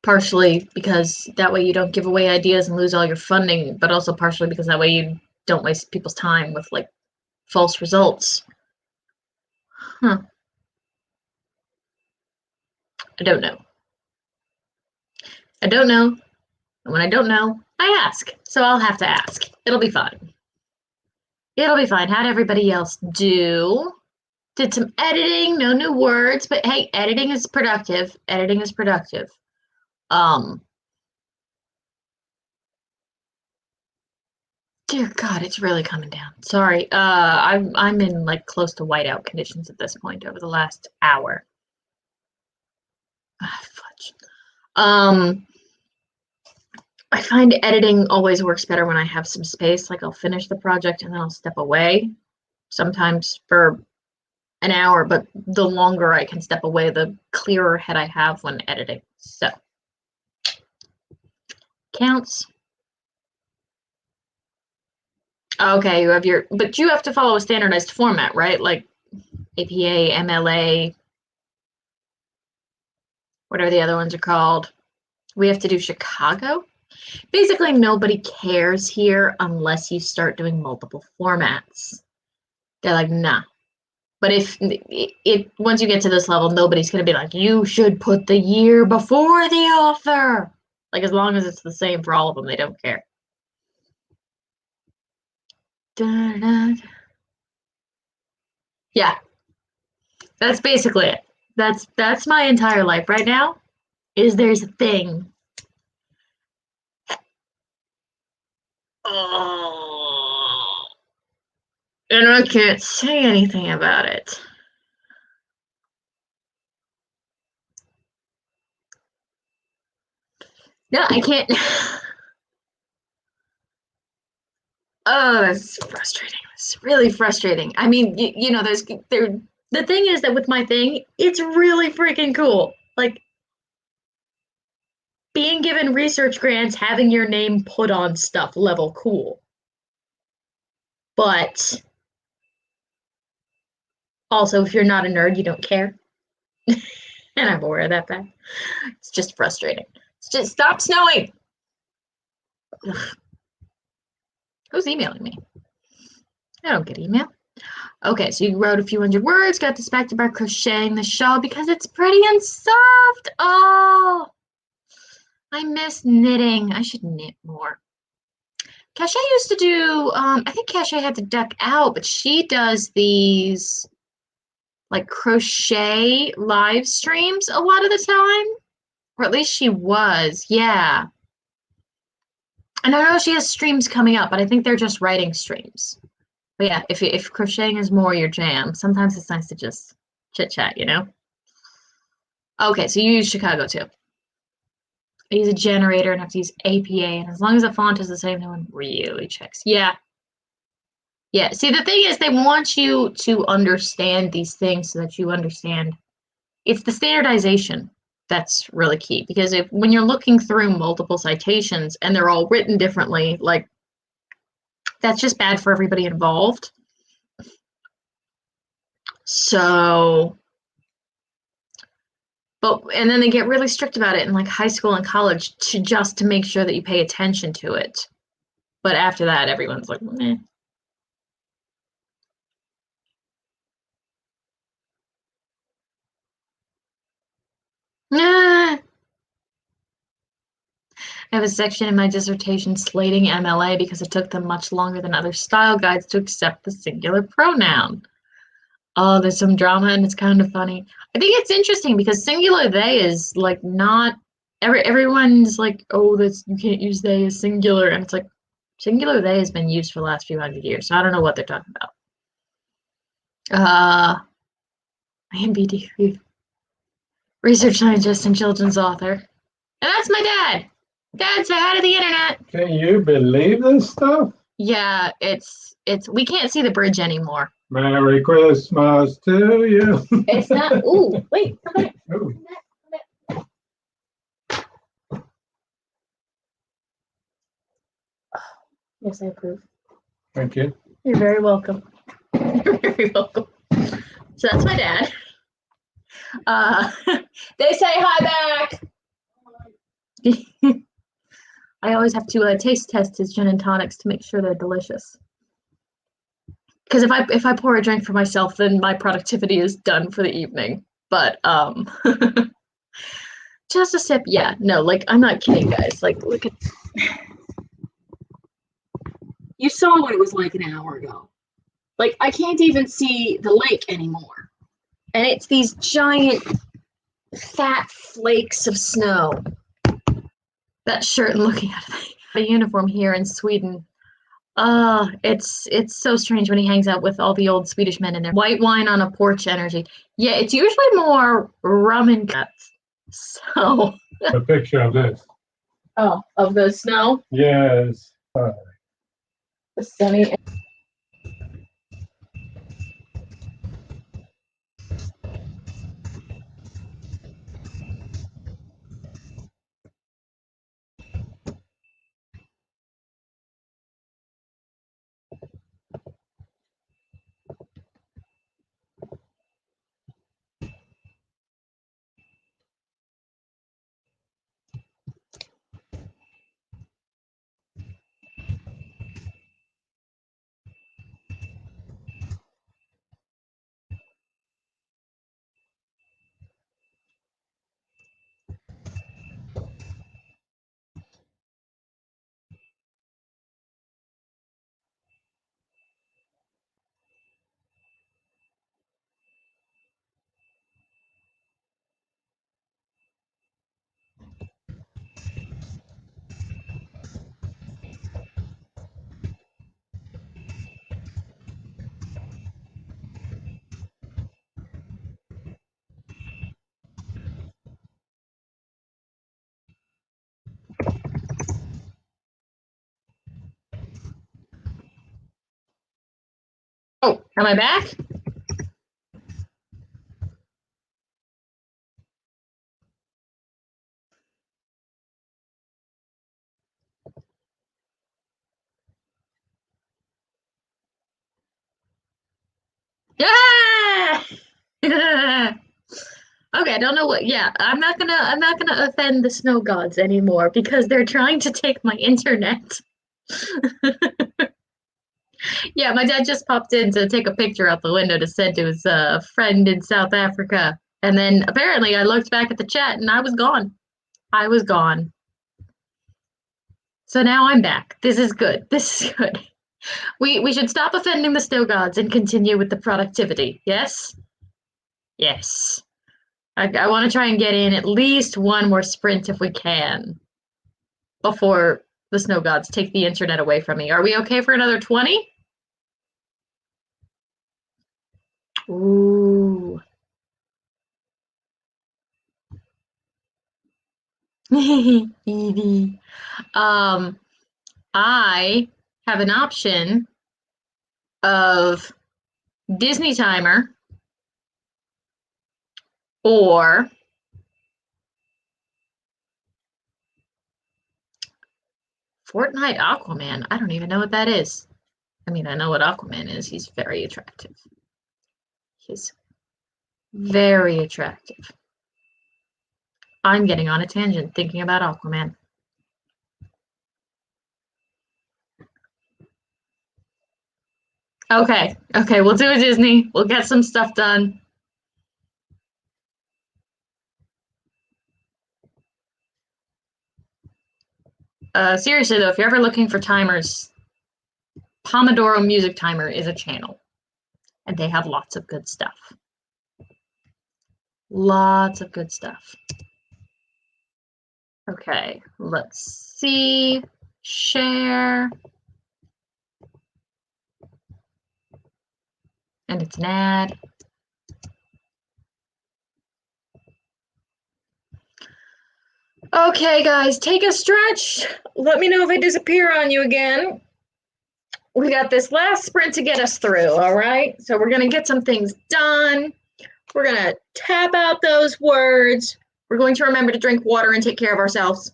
Speaker 1: Partially because that way you don't give away ideas and lose all your funding, but also partially because that way you don't waste people's time with like false results. Huh. I don't know. I don't know. And when I don't know, I ask. So I'll have to ask. It'll be fine. It'll be fine. How'd everybody else do? Did some editing, no new words, but hey, editing is productive. Editing is productive. Dear God, it's really coming down. Sorry. I'm in like close to whiteout conditions at this point over the last hour. Ah, fudge. I find editing always works better when I have some space. Like I'll finish the project and then I'll step away, sometimes for an hour, but the longer I can step away, the clearer head I have when editing. So counts. Okay, you have but you have to follow a standardized format, right? Like APA, MLA, whatever the other ones are called. We have to do Chicago. Basically, nobody cares here unless you start doing multiple formats. They're like, nah. But if once you get to this level, nobody's going to be like, you should put the year before the author. Like, as long as it's the same for all of them, they don't care. Da-da. Yeah, that's basically it. That's my entire life right now, is there's a thing. Oh, and I can't say anything about it. No, I can't. Oh, that's frustrating. It's really frustrating. I mean, you know, the thing is that with my thing, it's really freaking cool. Like being given research grants, having your name put on stuff, level cool. But also, if you're not a nerd, you don't care. And I'm aware of that fact. It's just frustrating. It's just stop snowing. Ugh. Who's emailing me? I don't get email. Okay, so you wrote a few hundred words, got distracted by crocheting the shawl because it's pretty and soft. Oh, I miss knitting. I should knit more. Cachet used to do, I think Cachet had to duck out, but she does these like crochet live streams a lot of the time. Or at least she was, yeah. And I know she has streams coming up, but I think they're just writing streams. But yeah, if crocheting is more your jam, sometimes it's nice to just chit chat, you know? Okay, so you use Chicago too. I use a generator and have to use APA, and as long as the font is the same, no one really checks. Yeah. Yeah, see, the thing is, they want you to understand these things so that you understand. It's the standardization that's really key because if when you're looking through multiple citations and they're all written differently, like that's just bad for everybody involved. So, but and then they get really strict about it in like high school and college to just to make sure that you pay attention to it. But after that, everyone's like, meh. Nah. I have a section in my dissertation slating MLA because it took them much longer than other style guides to accept the singular pronoun. Oh, there's some drama and it's kind of funny. I think it's interesting because singular they is like not everyone's like, oh, that's you can't use they as singular, and it's like singular they has been used for the last few hundred years, so I don't know what they're talking about. IMBD research scientist and children's author. And that's my dad. Dad, say hi to the internet.
Speaker 2: Can you believe this stuff?
Speaker 1: Yeah, it's we can't see the bridge anymore.
Speaker 2: Merry Christmas to you.
Speaker 1: It's not. Ooh, wait, come back.
Speaker 2: Ooh.
Speaker 1: Yes, I approve.
Speaker 2: Thank you.
Speaker 1: You're very welcome. You're very welcome. So that's my dad. They say hi back. I always have to taste test his gin and tonics to make sure they're delicious. Because if I pour a drink for myself, then my productivity is done for the evening. But just a sip, yeah. No, like I'm not kidding, guys. Like look at. You saw what it was like an hour ago. Like I can't even see the lake anymore, and it's these giant, fat flakes of snow. That shirt and looking at the uniform here in Sweden. It's so strange when he hangs out with all the old Swedish men in there. White wine on a porch energy. Yeah, it's usually more rum and cats. So.
Speaker 2: A picture of this.
Speaker 1: Oh, of the snow?
Speaker 2: Yes.
Speaker 1: The sunny. Oh, am I back? Yeah. Okay, I don't know what. Yeah, I'm not gonna offend the snow gods anymore because they're trying to take my internet. Yeah, my dad just popped in to take a picture out the window to send to his friend in South Africa. And then apparently I looked back at the chat and I was gone. I was gone. So now I'm back. This is good. This is good. We should stop offending the snow gods and continue with the productivity. Yes? Yes. I want to try and get in at least one more sprint if we can before the snow gods take the internet away from me. Are we okay for another 20? Ooh. Evie. I have an option of Disney timer or Fortnite Aquaman. I don't even know what that is. I mean, I know what Aquaman is. He's very attractive. He's very attractive. I'm getting on a tangent thinking about Aquaman. Okay, we'll do a Disney. We'll get some stuff done. Seriously though, if you're ever looking for timers, Pomodoro Music Timer is a channel, and they have lots of good stuff. Lots of good stuff. Okay, let's see. Share. And it's an ad. Okay, guys, take a stretch. Let me know if I disappear on you again. We got this last sprint to get us through, all right? So we're going to get some things done. We're going to tap out those words. We're going to remember to drink water and take care of ourselves.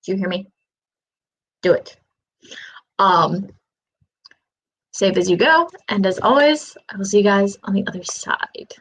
Speaker 1: Do you hear me? Do it. Save as you go. And as always, I will see you guys on the other side.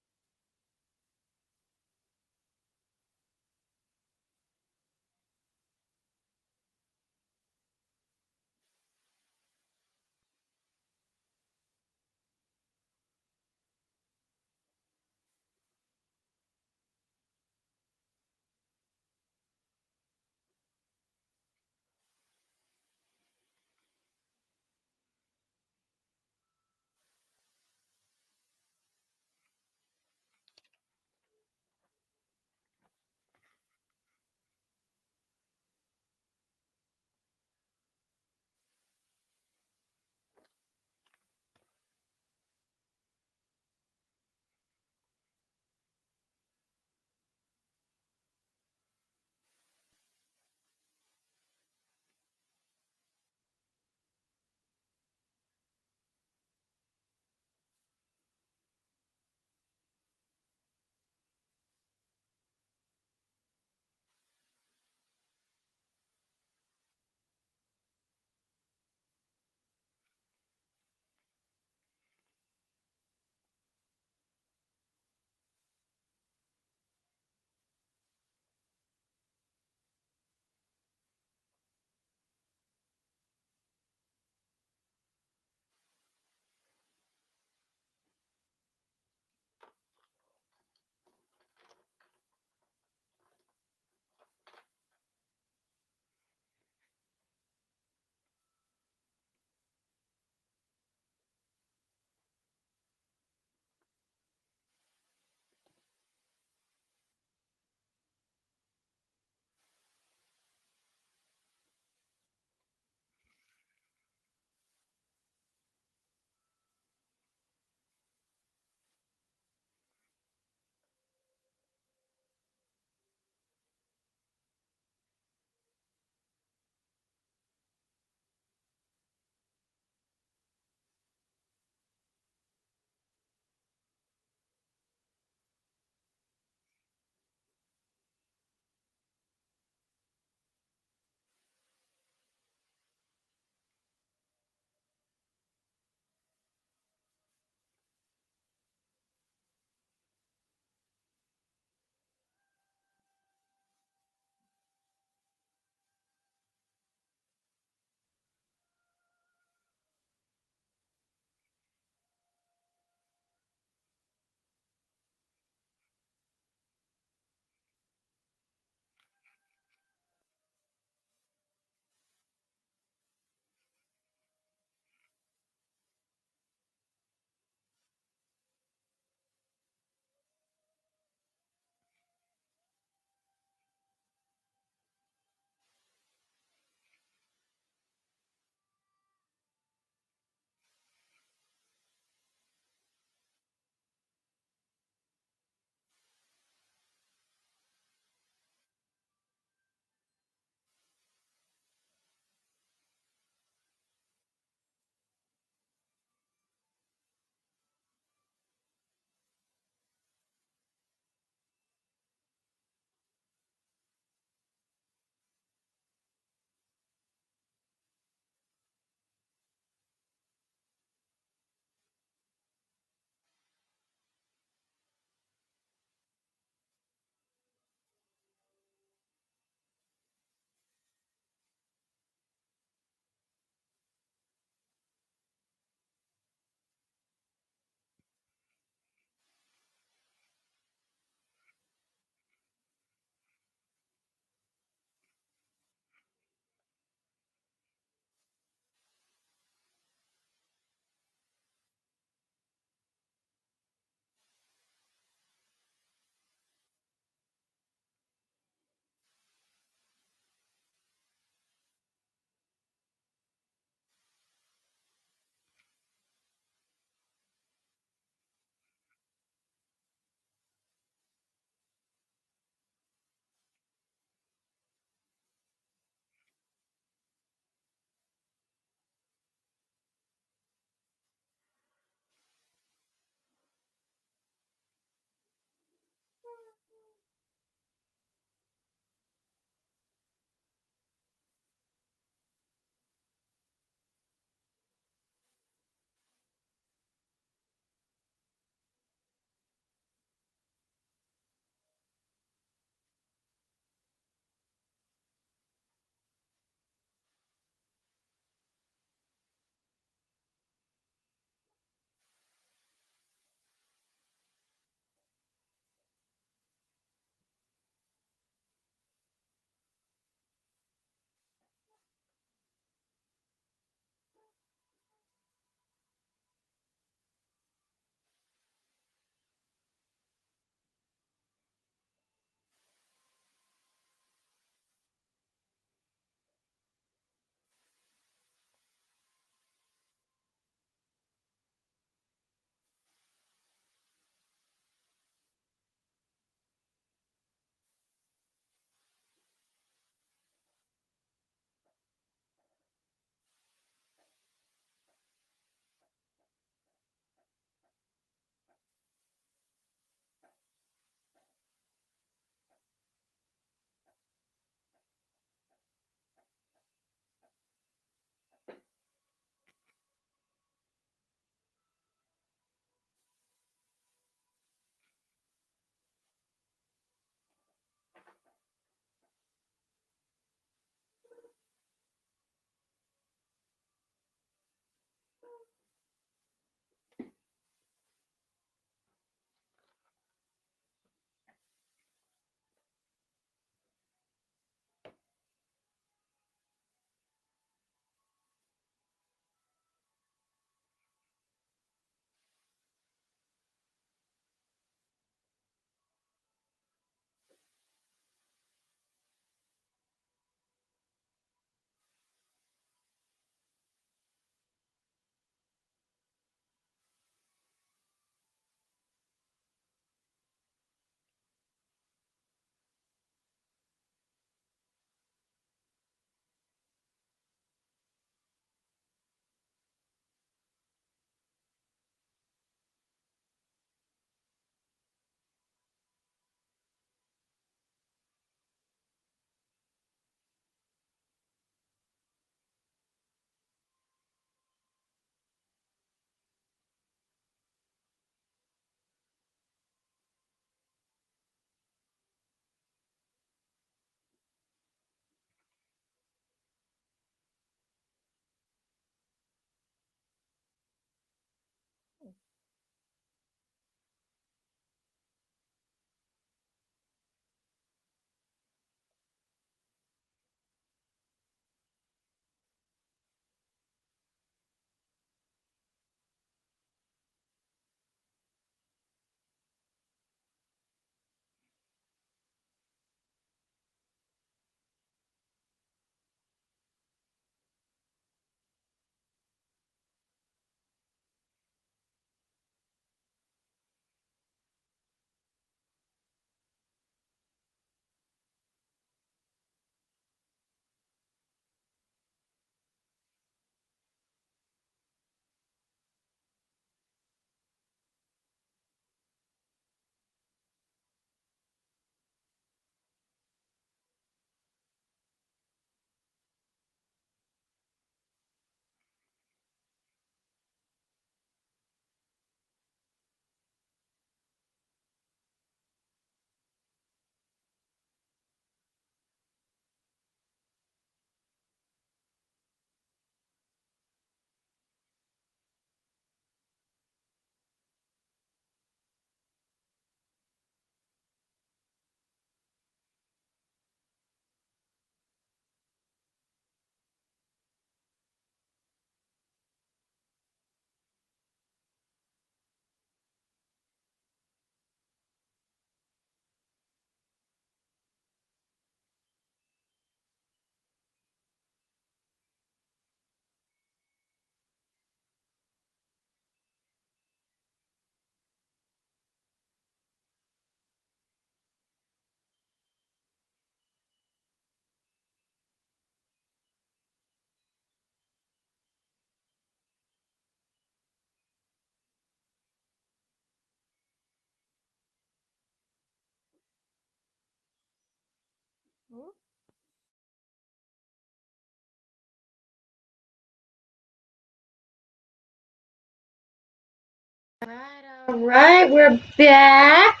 Speaker 1: All right, we're back.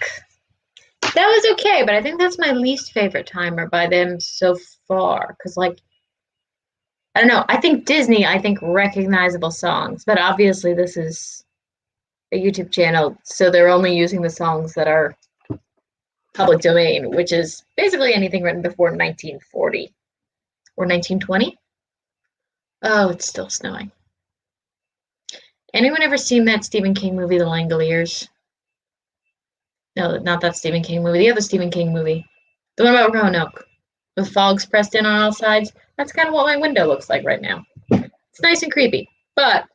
Speaker 1: That was okay, but I think that's my least favorite timer by them so far. Because, like, I don't know. I think Disney, I think recognizable songs, but obviously this is a YouTube channel, so they're only using the songs that are public domain, which is basically anything written before 1940 or 1920. Oh, it's still snowing. Anyone ever seen that Stephen King movie, The Langoliers? No, not that Stephen King movie. The other Stephen King movie. The one about Roanoke. With fogs pressed in on all sides. That's kind of what my window looks like right now. It's nice and creepy. But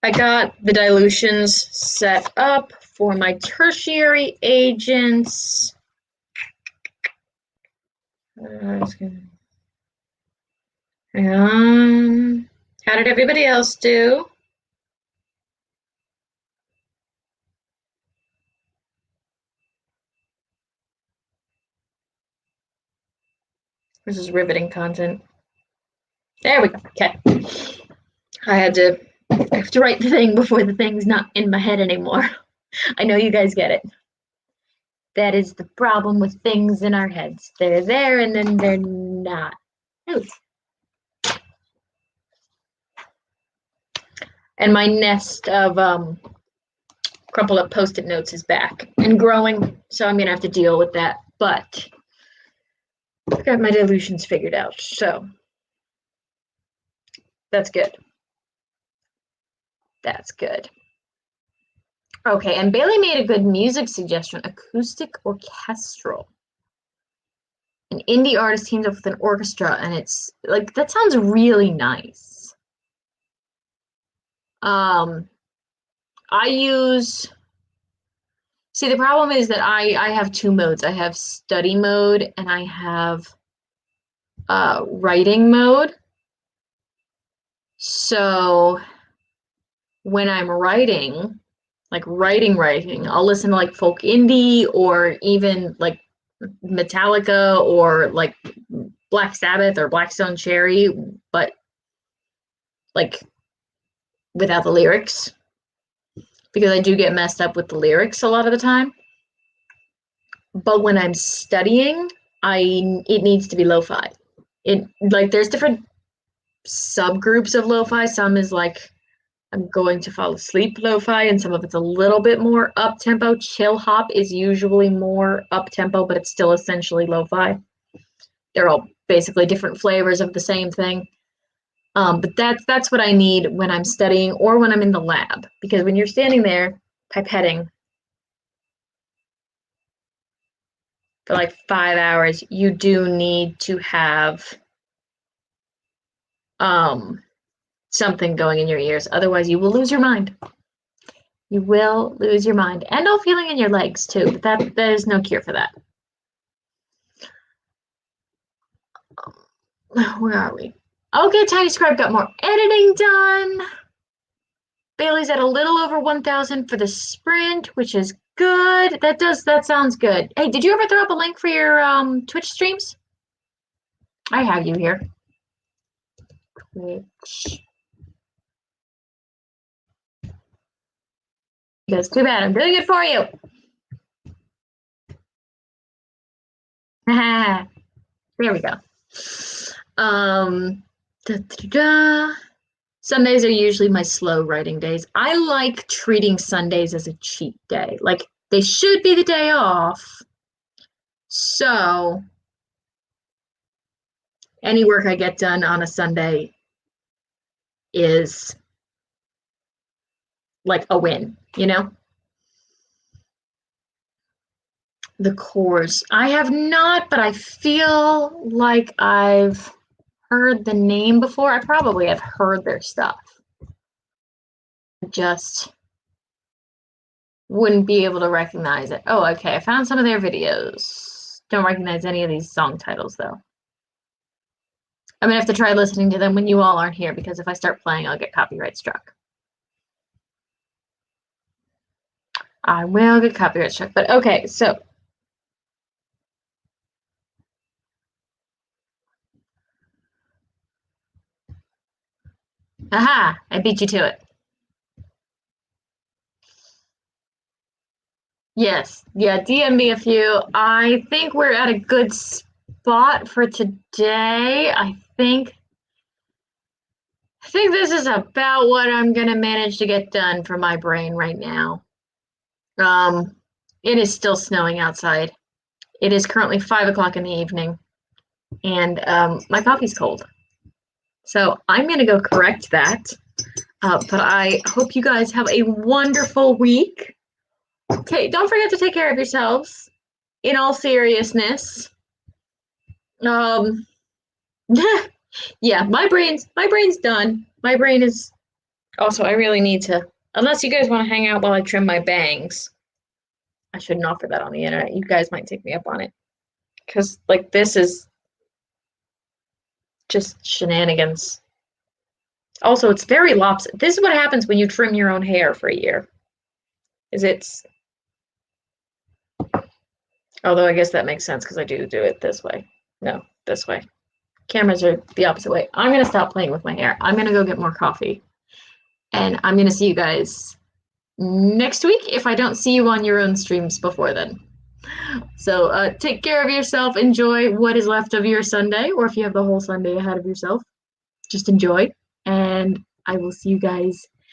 Speaker 1: I got the dilutions set up for my tertiary agents. Hang on. How did everybody else do? This is riveting content. There we go. Okay. I have to write the thing before the thing's not in my head anymore. I know you guys get it. That is the problem with things in our heads. They're there and then they're not. Ooh. And my nest of crumpled up Post-it notes is back and growing, so I'm gonna have to deal with that. But I've got my dilutions figured out, so that's good. That's good. Okay, and Bailey made a good music suggestion: acoustic orchestral. An indie artist teams up with an orchestra, and it's like that sounds really nice. I use. See, the problem is that I have two modes. I have study mode and I have writing mode. So when I'm writing, like writing, I'll listen to like folk indie or even like Metallica or like Black Sabbath or Black Stone Cherry, but like without the lyrics, because I do get messed up with the lyrics a lot of the time. But when I'm studying, it needs to be lo-fi. It like there's different subgroups of lo-fi. Some is like I'm going to fall asleep lo-fi, and some of it's a little bit more up-tempo. Chill hop is usually more up-tempo, but it's still essentially lo-fi. They're all basically different flavors of the same thing. But that's what I need when I'm studying or when I'm in the lab, because when you're standing there pipetting for like 5 hours, you do need to have something going in your ears. Otherwise, you will lose your mind. You will lose your mind. And all feeling in your legs, too. But there's no cure for that. Where are we? Okay, Tiny Scribe got more editing done. Bailey's at a little over 1,000 for the sprint, which is good. That sounds good. Hey, did you ever throw up a link for your Twitch streams? I have you here. Twitch. Because too bad, I'm doing it for you. There we go. Sundays are usually my slow writing days. I like treating Sundays as a cheat day. Like they should be the day off. So any work I get done on a Sunday is like a win, you know? The Course. I have not, but I feel like I've heard the name before. I probably have heard their stuff. Just wouldn't be able to recognize it. Oh, okay. I found some of their videos. Don't recognize any of these song titles, though. I'm gonna have to try listening to them when you all aren't here, because if I start playing, I'll get copyright struck. I will get copyright struck, but okay, so Aha! I beat you to it. Yes. Yeah, DM me a few. I think we're at a good spot for today. I think this is about what I'm gonna manage to get done for my brain right now. Um, it is still snowing outside. It is currently 5 o'clock in the evening, and my coffee's cold. So I'm gonna go correct that. But I hope you guys have a wonderful week. Okay, don't forget to take care of yourselves. In all seriousness, um, yeah, my brain's done. My brain is also. I really need to. Unless you guys want to hang out while I trim my bangs, I shouldn't offer that on the internet. You guys might take me up on it, because like this is just shenanigans. Also, it's very lopsided. This is what happens when you trim your own hair for a year. Is it's Although I guess that makes sense because I do it this way. No, this way. Cameras are the opposite way. I'm going to stop playing with my hair. I'm going to go get more coffee. And I'm going to see you guys next week if I don't see you on your own streams before then. So take care of yourself. Enjoy what is left of your Sunday, or if you have the whole Sunday ahead of yourself, just enjoy. And I will see you guys